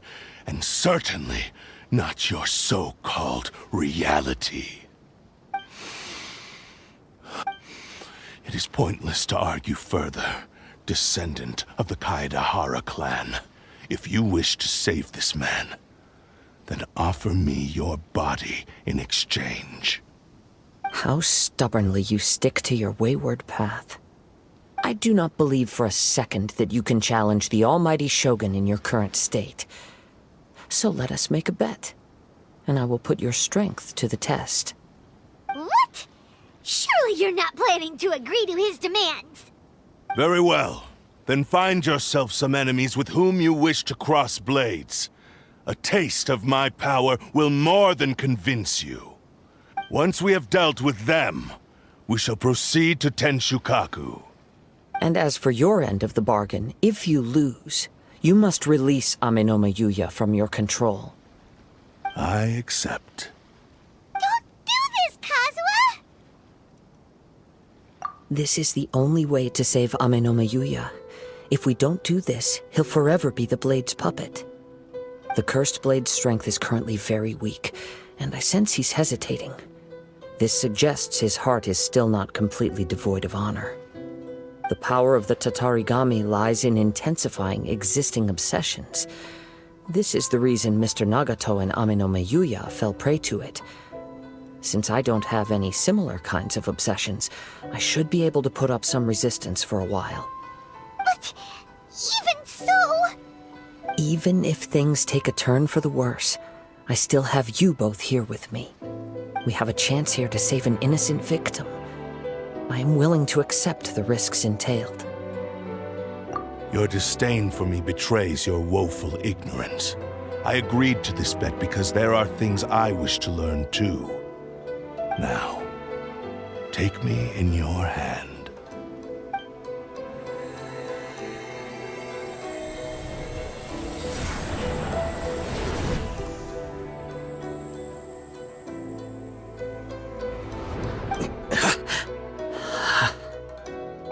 and certainly not your so-called reality. It is pointless to argue further, descendant of the Kaedehara clan. If you wish to save this man, then offer me your body in exchange. How stubbornly you stick to your wayward path. I do not believe for a second that you can challenge the almighty Shogun in your current state. So let us make a bet, and I will put your strength to the test. What? Surely you're not planning to agree to his demands. Very well. Then find yourself some enemies with whom you wish to cross blades. A taste of my power will more than convince you. Once we have dealt with them, we shall proceed to Tenshukaku. And as for your end of the bargain, if you lose, you must release Aminome Yuya from your control. I accept. Don't do this, Kazuha! This is the only way to save Aminome Yuya. If we don't do this, he'll forever be the Blade's puppet. The Cursed Blade's strength is currently very weak, and I sense he's hesitating. This suggests his heart is still not completely devoid of honor. The power of the Tatarigami lies in intensifying existing obsessions. This is the reason Mr. Nagato and Aminome Yuya fell prey to it. Since I don't have any similar kinds of obsessions, I should be able to put up some resistance for a while. But even so... Even if things take a turn for the worse, I still have you both here with me. We have a chance here to save an innocent victim. I am willing to accept the risks entailed. Your disdain for me betrays your woeful ignorance. I agreed to this bet because there are things I wish to learn too. Now, take me in your hand.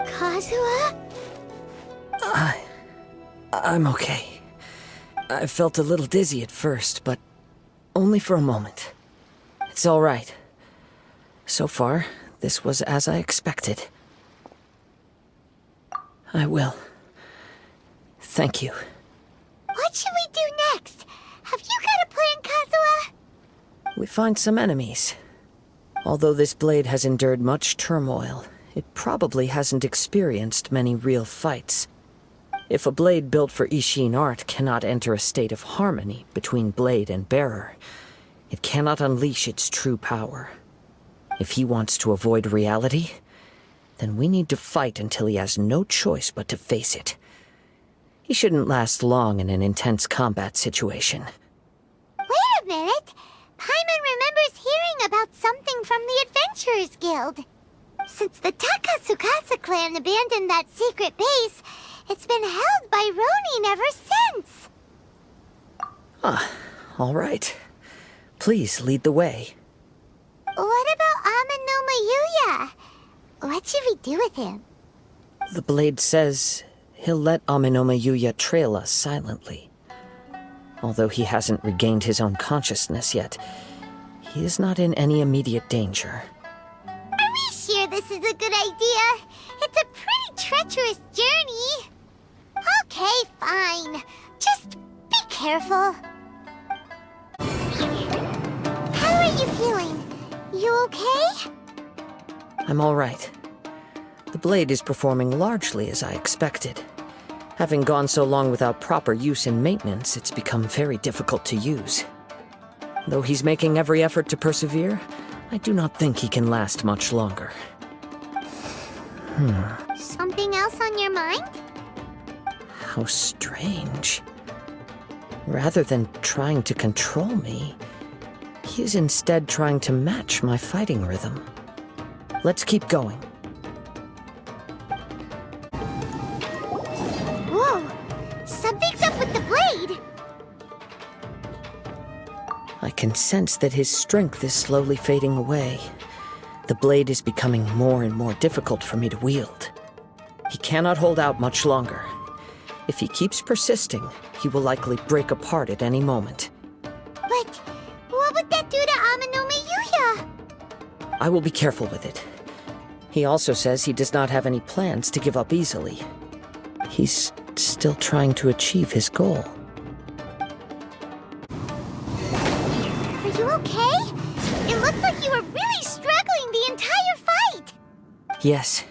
Kazuha? I'm okay. I felt a little dizzy at first, but only for a moment. It's all right. So far, this was as I expected. I will. Thank you. What should we do next? Have you got a plan, Kazuha? We find some enemies. Although this blade has endured much turmoil, it probably hasn't experienced many real fights. If a blade built for Ishin art cannot enter a state of harmony between blade and bearer, it cannot unleash its true power. If he wants to avoid reality, then we need to fight until he has no choice but to face it. He shouldn't last long in an intense combat situation. Wait a minute! Paimon remembers hearing about something from the Adventurers Guild. Since the Takasukasa clan abandoned that secret base, it's been held by Ronin ever since. All right. Please lead the way. What about Aminoma Yuya? What should we do with him? The blade says he'll let Aminoma Yuya trail us silently. Although he hasn't regained his own consciousness yet, he is not in any immediate danger. Are we sure this is a good idea? It's a pretty treacherous journey. Okay, fine. Just be careful. How are you feeling? You okay? I'm all right. The blade is performing largely as I expected. Having gone so long without proper use and maintenance, it's become very difficult to use. Though he's making every effort to persevere, I do not think he can last much longer. Something else on your mind? How strange. Rather than trying to control me, he is instead trying to match my fighting rhythm. Let's keep going. Whoa! Something's up with the blade! I can sense that his strength is slowly fading away. The blade is becoming more and more difficult for me to wield. He cannot hold out much longer. If he keeps persisting, he will likely break apart at any moment. But what would that do to Aminome Yuya? I will be careful with it. He also says he does not have any plans to give up easily. He's still trying to achieve his goal. Are you okay? It looked like you were really struggling the entire fight! Yes.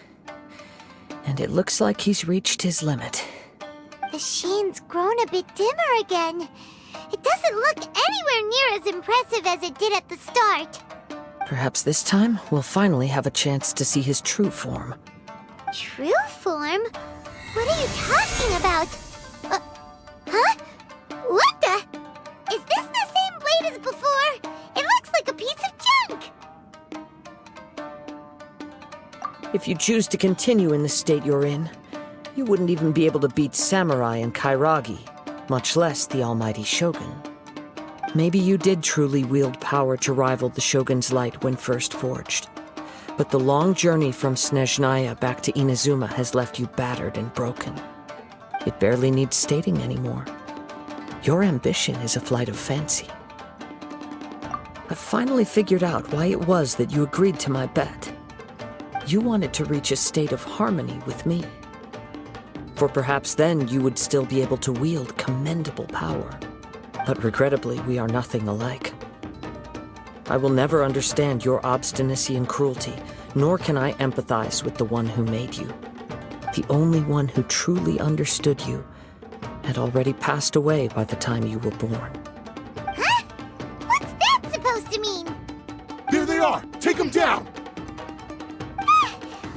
And it looks like he's reached his limit. The shine's grown a bit dimmer again. It doesn't look anywhere near as impressive as it did at the start. Perhaps this time, we'll finally have a chance to see his true form. True form? What are you talking about? Huh? What the? Is this the same blade as before? It looks like a piece of junk! If you choose to continue in the state you're in, you wouldn't even be able to beat Samurai and Kairagi, much less the almighty Shogun. Maybe you did truly wield power to rival the Shogun's light when first forged. But the long journey from Snezhnaya back to Inazuma has left you battered and broken. It barely needs stating anymore. Your ambition is a flight of fancy. I've finally figured out why it was that you agreed to my bet. You wanted to reach a state of harmony with me. For perhaps then you would still be able to wield commendable power. But regrettably, we are nothing alike. I will never understand your obstinacy and cruelty, nor can I empathize with the one who made you. The only one who truly understood you had already passed away by the time you were born. Huh? What's that supposed to mean? There they are! Take them down!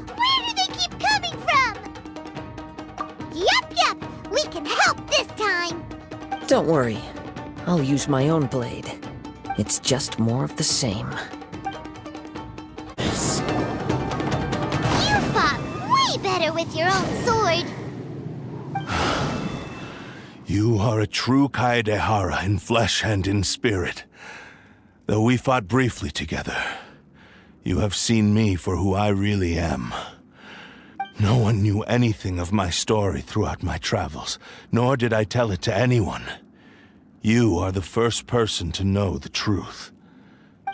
Where do they keep coming from? Yup, we can help this time. Don't worry, I'll use my own blade. It's just more of the same. You fought way better with your own sword. You are a true Kaedehara in flesh and in spirit. Though we fought briefly together, you have seen me for who I really am. No one knew anything of my story throughout my travels, nor did I tell it to anyone. You are the first person to know the truth.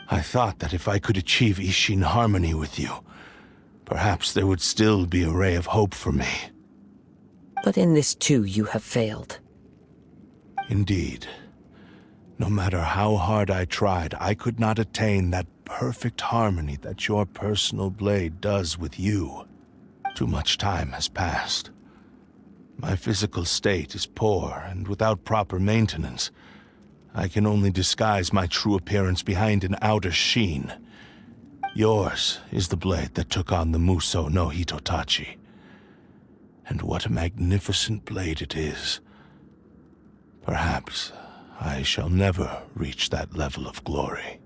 I thought that if I could achieve Ishin harmony with you, perhaps there would still be a ray of hope for me. But in this too, you have failed. Indeed. No matter how hard I tried, I could not attain that perfect harmony that your personal blade does with you. Too much time has passed. My physical state is poor, and without proper maintenance, I can only disguise my true appearance behind an outer sheen. Yours is the blade that took on the Muso no Hitotachi. And what a magnificent blade it is. Perhaps I shall never reach that level of glory.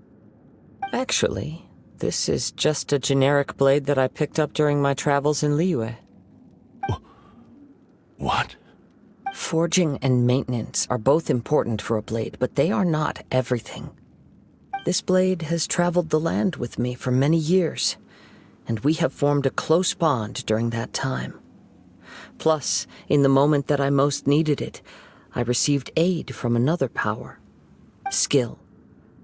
Actually, this is just a generic blade that I picked up during my travels in Liyue. What? Forging and maintenance are both important for a blade, but they are not everything. This blade has traveled the land with me for many years, and we have formed a close bond during that time. Plus, in the moment that I most needed it, I received aid from another power. Skill,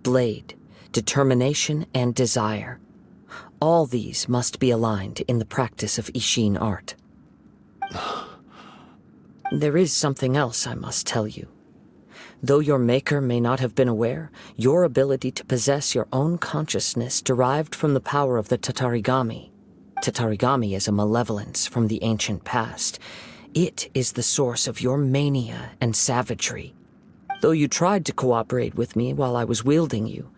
blade, determination, and desire. All these must be aligned in the practice of Ishin art. There is something else I must tell you. Though your maker may not have been aware, your ability to possess your own consciousness derived from the power of the Tatarigami. Tatarigami is a malevolence from the ancient past. It is the source of your mania and savagery. Though you tried to cooperate with me while I was wielding you,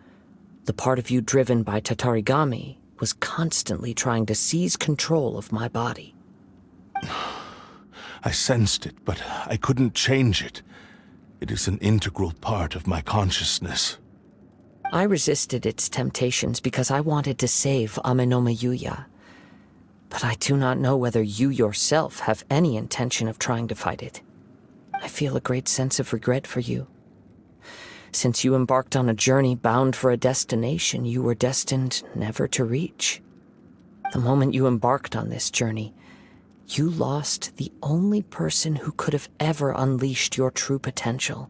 the part of you driven by Tatarigami was constantly trying to seize control of my body. I sensed it, but I couldn't change it. It is an integral part of my consciousness. I resisted its temptations because I wanted to save Amenoma Yuya. But I do not know whether you yourself have any intention of trying to fight it. I feel a great sense of regret for you. Since you embarked on a journey bound for a destination you were destined never to reach. The moment you embarked on this journey, you lost the only person who could have ever unleashed your true potential.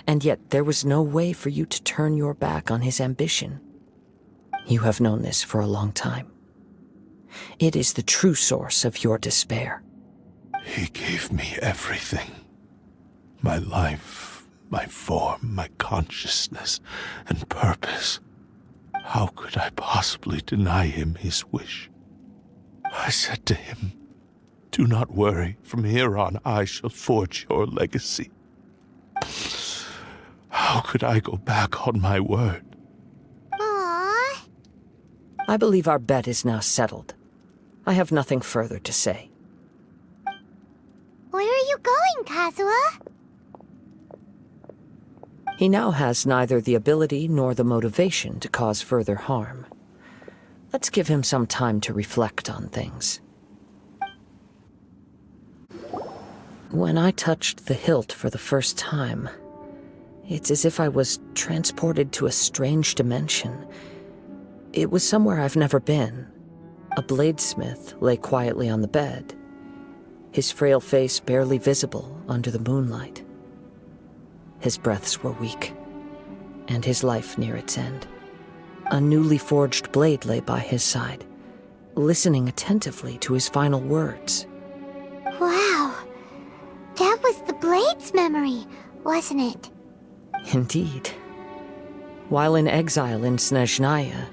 And yet there was no way for you to turn your back on his ambition. You have known this for a long time. It is the true source of your despair. He gave me everything. My life, my form, my consciousness, and purpose. How could I possibly deny him his wish? I said to him, "Do not worry, from here on I shall forge your legacy." How could I go back on my word? Aww. I believe our bet is now settled. I have nothing further to say. Where are you going, Kazuha? He now has neither the ability nor the motivation to cause further harm. Let's give him some time to reflect on things. When I touched the hilt for the first time, it's as if I was transported to a strange dimension. It was somewhere I've never been. A bladesmith lay quietly on the bed. his frail face barely visible under the moonlight. His breaths were weak, and his life near its end. A newly forged blade lay by his side, listening attentively to his final words. Wow. That was the blade's memory, wasn't it? Indeed. While in exile in Snezhnaya,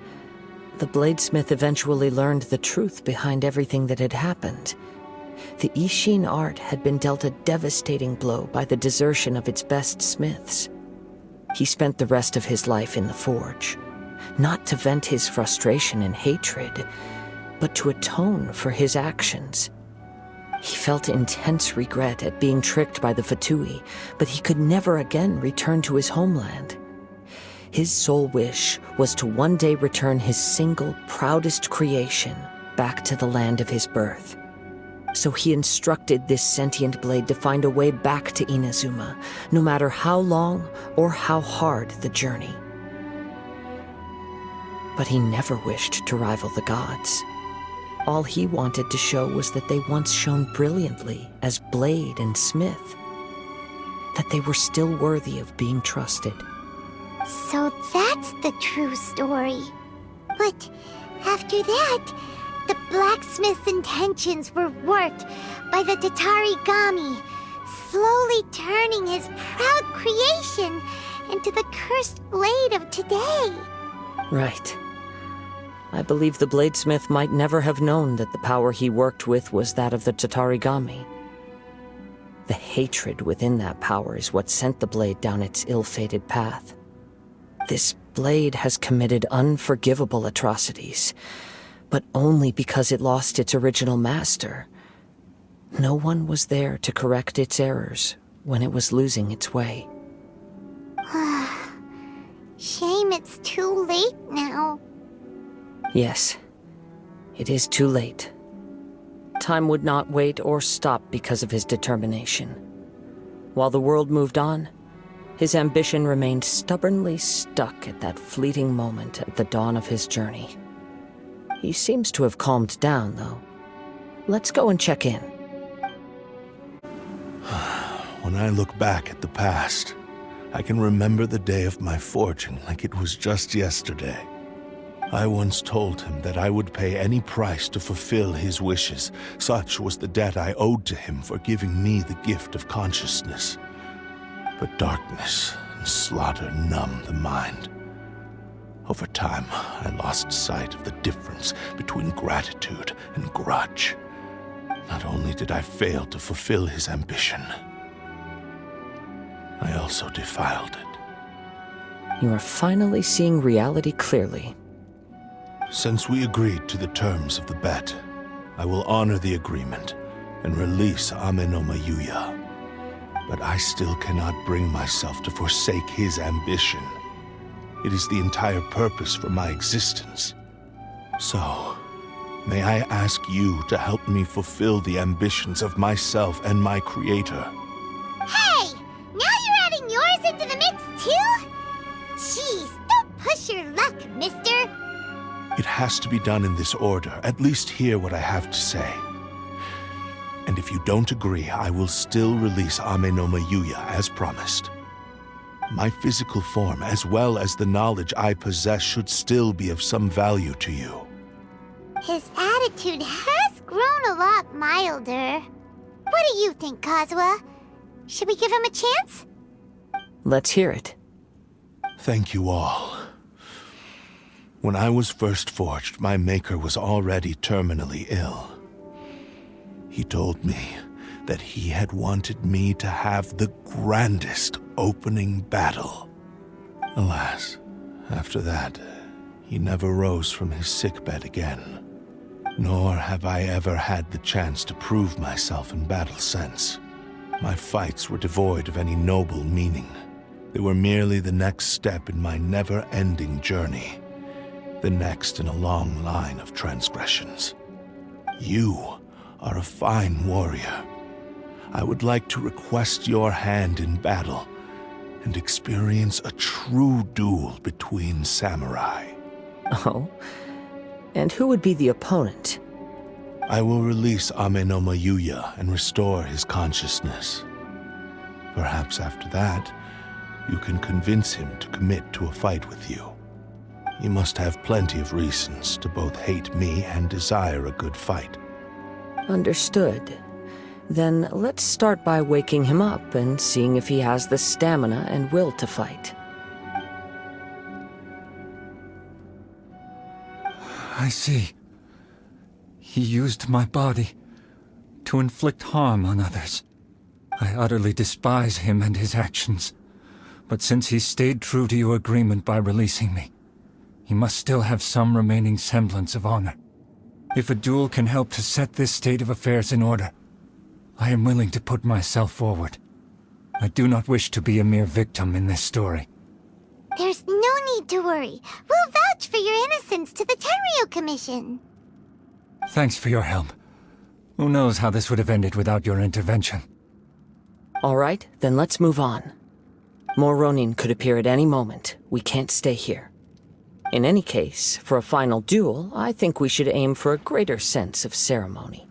the bladesmith eventually learned the truth behind everything that had happened. The Ishin art had been dealt a devastating blow by the desertion of its best smiths. He spent the rest of his life in the forge, not to vent his frustration and hatred, but to atone for his actions. He felt intense regret at being tricked by the Fatui, but he could never again return to his homeland. His sole wish was to one day return his single, proudest creation back to the land of his birth. So he instructed this sentient blade to find a way back to Inazuma, no matter how long or how hard the journey. But he never wished to rival the gods. All he wanted to show was that they once shone brilliantly as blade and smith, that they were still worthy of being trusted. So that's the true story. But after that, the blacksmith's intentions were worked by the Tatarigami, slowly turning his proud creation into the cursed blade of today. Right. I believe the bladesmith might never have known that the power he worked with was that of the Tatarigami. The hatred within that power is what sent the blade down its ill-fated path. This blade has committed unforgivable atrocities, but only because it lost its original master. No one was there to correct its errors when it was losing its way. Shame it's too late now. Yes, it is too late. Time would not wait or stop because of his determination. While the world moved on, his ambition remained stubbornly stuck at that fleeting moment at the dawn of his journey. He seems to have calmed down, though. Let's go and check in. When I look back at the past, I can remember the day of my forging like it was just yesterday. I once told him that I would pay any price to fulfill his wishes. Such was the debt I owed to him for giving me the gift of consciousness. But darkness and slaughter numbed the mind. Over time, I lost sight of the difference between gratitude and grudge. Not only did I fail to fulfill his ambition, I also defiled it. You are finally seeing reality clearly. Since we agreed to the terms of the bet, I will honor the agreement and release Ame no Mayuya. But I still cannot bring myself to forsake his ambition. It is the entire purpose for my existence. So, may I ask you to help me fulfill the ambitions of myself and my creator? Hey! Now you're adding yours into the mix, too? Jeez, don't push your luck, mister. It has to be done in this order. At least hear what I have to say. And if you don't agree, I will still release Ame no Mayuya as promised. My physical form, as well as the knowledge I possess, should still be of some value to you. His attitude has grown a lot milder. What do you think, Kazuha? Should we give him a chance? Let's hear it. Thank you all. When I was first forged, my maker was already terminally ill. He told me that he had wanted me to have the grandest opening battle. Alas, after that, he never rose from his sickbed again. Nor have I ever had the chance to prove myself in battle since. My fights were devoid of any noble meaning. They were merely the next step in my never-ending journey. The next in a long line of transgressions. You are a fine warrior. I would like to request your hand in battle and experience a true duel between samurai. Oh? And who would be the opponent? I will release Amenoma Yuya and restore his consciousness. Perhaps after that, you can convince him to commit to a fight with you. You must have plenty of reasons to both hate me and desire a good fight. Understood. Then let's start by waking him up and seeing if he has the stamina and will to fight. I see. He used my body to inflict harm on others. I utterly despise him and his actions. But since he stayed true to your agreement by releasing me, he must still have some remaining semblance of honor. If a duel can help to set this state of affairs in order, I am willing to put myself forward. I do not wish to be a mere victim in this story. There's no need to worry. We'll vouch for your innocence to the Tenryu Commission. Thanks for your help. Who knows how this would have ended without your intervention. All right, then let's move on. More Ronin could appear at any moment. We can't stay here. In any case, for a final duel, I think we should aim for a greater sense of ceremony.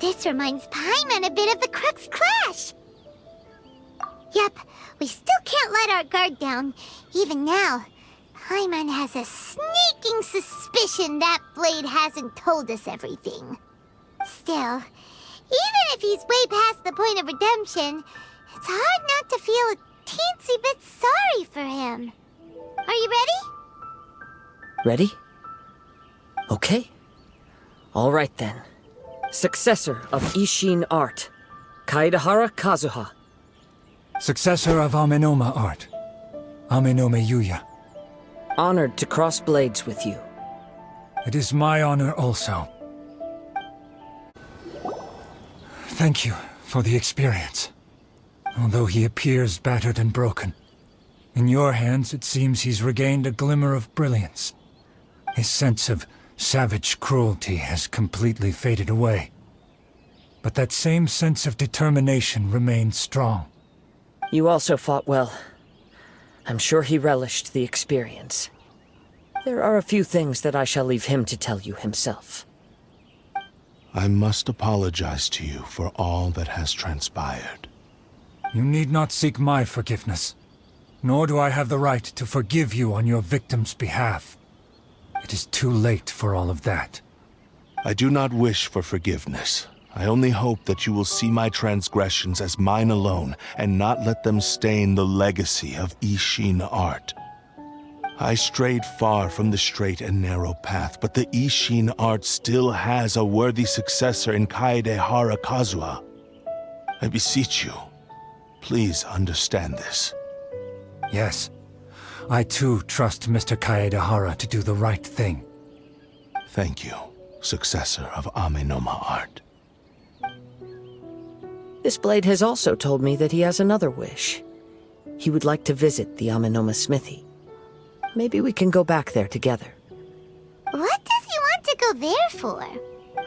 This reminds Paimon a bit of the Crux Clash. Yep, we still can't let our guard down. Even now, Paimon has a sneaking suspicion that Blade hasn't told us everything. Still, even if he's way past the point of redemption, it's hard not to feel a teensy bit sorry for him. Are you ready? Ready? Okay. All right then. Successor of Ishin art, Kaedehara Kazuha. Successor of Amenoma art, Amenoma Yuya. Honored to cross blades with you. It is my honor also. Thank you for the experience. Although he appears battered and broken, in your hands it seems he's regained a glimmer of brilliance. His sense of savage cruelty has completely faded away. But that same sense of determination remains strong. You also fought well. I'm sure he relished the experience. There are a few things that I shall leave him to tell you himself. I must apologize to you for all that has transpired. You need not seek my forgiveness, nor do I have the right to forgive you on your victim's behalf. It is too late for all of that. I do not wish for forgiveness. I only hope that you will see my transgressions as mine alone and not let them stain the legacy of Ishin art. I strayed far from the straight and narrow path, but the Ishin art still has a worthy successor in Kaedehara Kazuha. I beseech you, please understand this. Yes, I too trust Mr. Kaedehara to do the right thing. Thank you, successor of Amenoma art. This blade has also told me that he has another wish. He would like to visit the Amenoma smithy. Maybe we can go back there together. What does he want to go there for?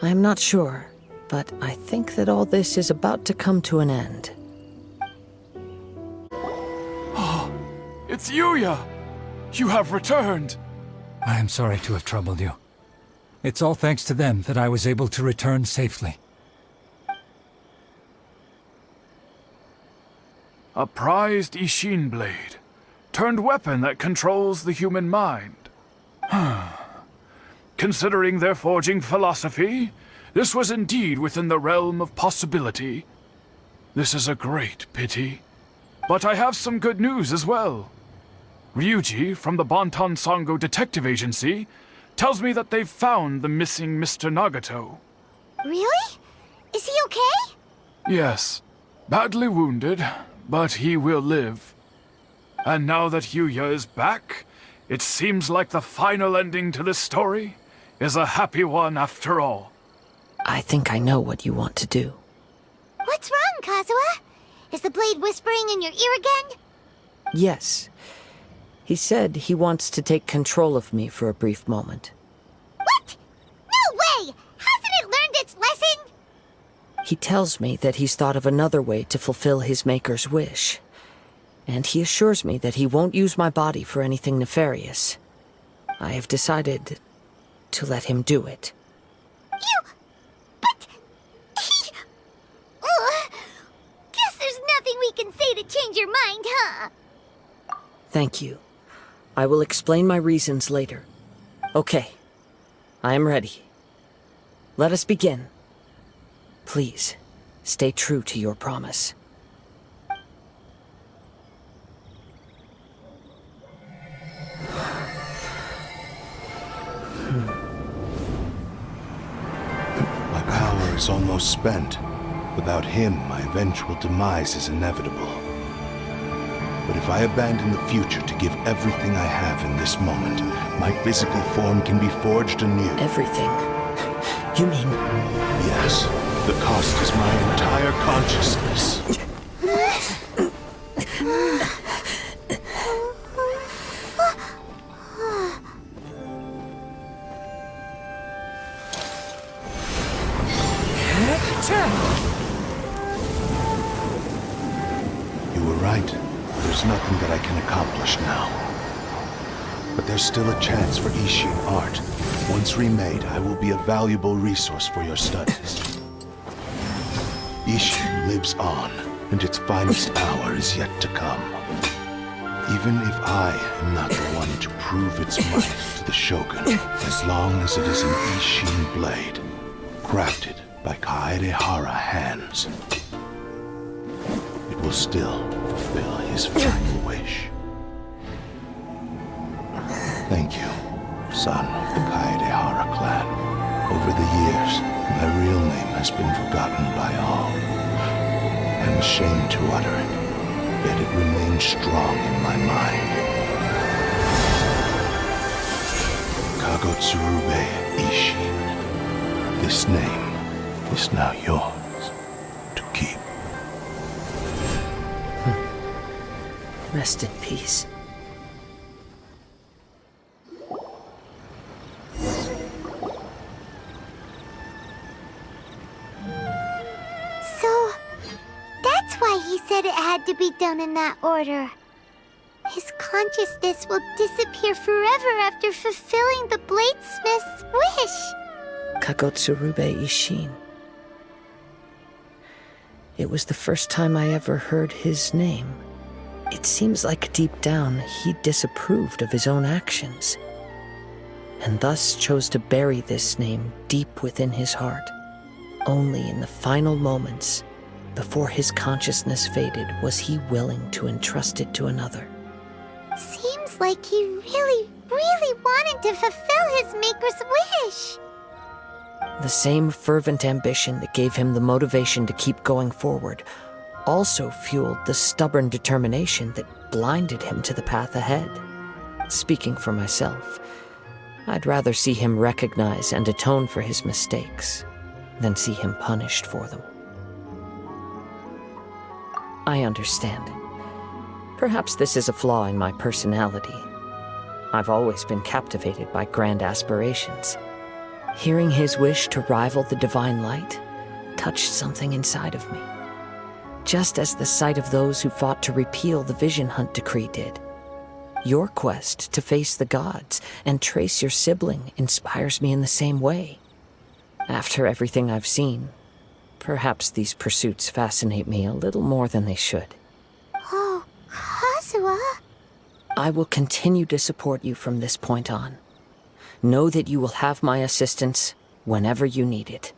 I'm not sure, but I think that all this is about to come to an end. It's Yuya! You have returned! I am sorry to have troubled you. It's all thanks to them that I was able to return safely. A prized Ishin blade, turned weapon that controls the human mind. Considering their forging philosophy, this was indeed within the realm of possibility. This is a great pity. But I have some good news as well. Ryuji, from the Bonton Sango Detective Agency, tells me that they've found the missing Mr. Nagato. Really? Is he okay? Yes, badly wounded, but he will live. And now that Yuya is back, it seems like the final ending to this story is a happy one after all. I think I know what you want to do. What's wrong, Kazuha? Is the blade whispering in your ear again? Yes. He said he wants to take control of me for a brief moment. What? No way! Hasn't it learned its lesson? He tells me that he's thought of another way to fulfill his maker's wish. And he assures me that he won't use my body for anything nefarious. I have decided to let him do it. But he... Guess there's nothing we can say to change your mind, huh? Thank you. I will explain my reasons later. Okay. I am ready. Let us begin. Please, stay true to your promise. My power is almost spent. Without him, my eventual demise is inevitable. But if I abandon the future to give everything I have in this moment, my physical form can be forged anew. Everything? You mean... Yes. The cost is my entire consciousness. You were right. There's nothing that I can accomplish now. But there's still a chance for Ishin art. Once remade, I will be a valuable resource for your studies. Ishin lives on, and its finest hour is yet to come. Even if I am not the one to prove its might to the Shogun, as long as it is an Ishin blade, crafted by Kaedehara hands, it will still fulfill his final wish. Thank you, son of the Kaedehara clan. Over the years, my real name has been forgotten by all. I'm ashamed to utter it, yet it remains strong in my mind. Kagotsurube Ishin. This name is now yours to keep. Rest in peace. So, that's why he said it had to be done in that order. His consciousness will disappear forever after fulfilling the bladesmith's wish. Kagotsurube Ishin. It was the first time I ever heard his name. It seems like deep down he disapproved of his own actions, and thus chose to bury this name deep within his heart. Only in the final moments, before his consciousness faded, was he willing to entrust it to another. Seems like he really wanted to fulfill his maker's wish. The same fervent ambition that gave him the motivation to keep going forward also fueled the stubborn determination that blinded him to the path ahead. Speaking for myself, I'd rather see him recognize and atone for his mistakes than see him punished for them. I understand. Perhaps this is a flaw in my personality. I've always been captivated by grand aspirations. Hearing his wish to rival the divine light touched something inside of me, just as the sight of those who fought to repeal the Vision Hunt decree did. Your quest to face the gods and trace your sibling inspires me in the same way. After everything I've seen, perhaps these pursuits fascinate me a little more than they should. Oh, Kazuha? I will continue to support you from this point on. Know that you will have my assistance whenever you need it.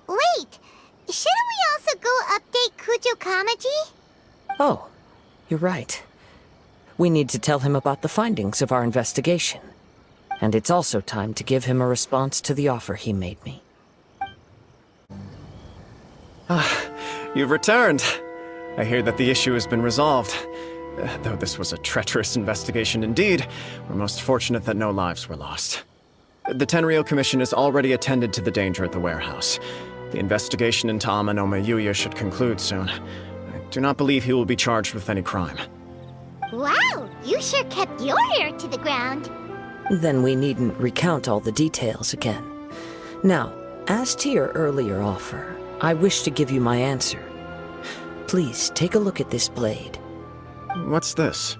Wait, shouldn't we also go update Kujo Kamaji? Oh, you're right. We need to tell him about the findings of our investigation. And it's also time to give him a response to the offer he made me. You've returned. I hear that the issue has been resolved. Though this was a treacherous investigation indeed, we're most fortunate that no lives were lost. The Tenryou Commission has already attended to the danger at the warehouse. The investigation into Amanome Yuya should conclude soon. I do not believe he will be charged with any crime. Wow, you sure kept your ear to the ground. Then we needn't recount all the details again. Now, as to your earlier offer, I wish to give you my answer. Please take a look at this blade. What's this?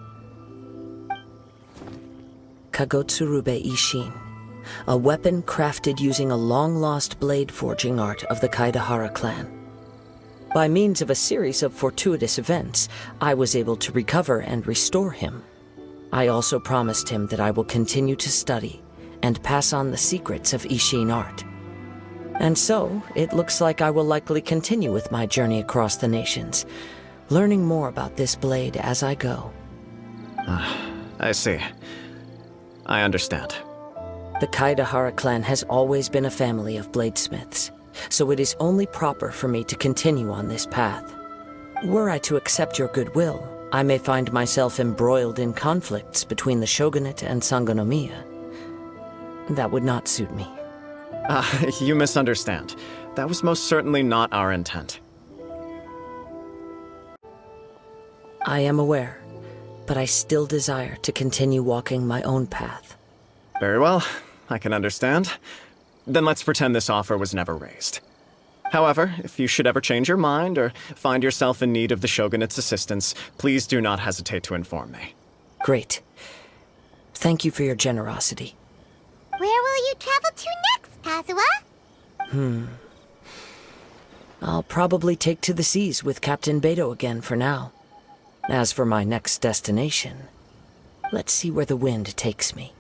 Kagotsurube Ishin, a weapon crafted using a long-lost blade forging art of the Kaedehara clan. By means of a series of fortuitous events, I was able to recover and restore him. I also promised him that I will continue to study and pass on the secrets of Ishin art. And so, it looks like I will likely continue with my journey across the nations, learning more about this blade as I go. I see. I understand. The Kaedehara clan has always been a family of bladesmiths, so it is only proper for me to continue on this path. Were I to accept your goodwill, I may find myself embroiled in conflicts between the shogunate and Sangonomiya. That would not suit me. You misunderstand. That was most certainly not our intent. I am aware, but I still desire to continue walking my own path. Very well, I can understand. Then let's pretend this offer was never raised. However, if you should ever change your mind or find yourself in need of the Shogunate's assistance, please do not hesitate to inform me. Great. Thank you for your generosity. Where will you travel to next, Kazuha? I'll probably take to the seas with Captain Beto again for now. As for my next destination, let's see where the wind takes me.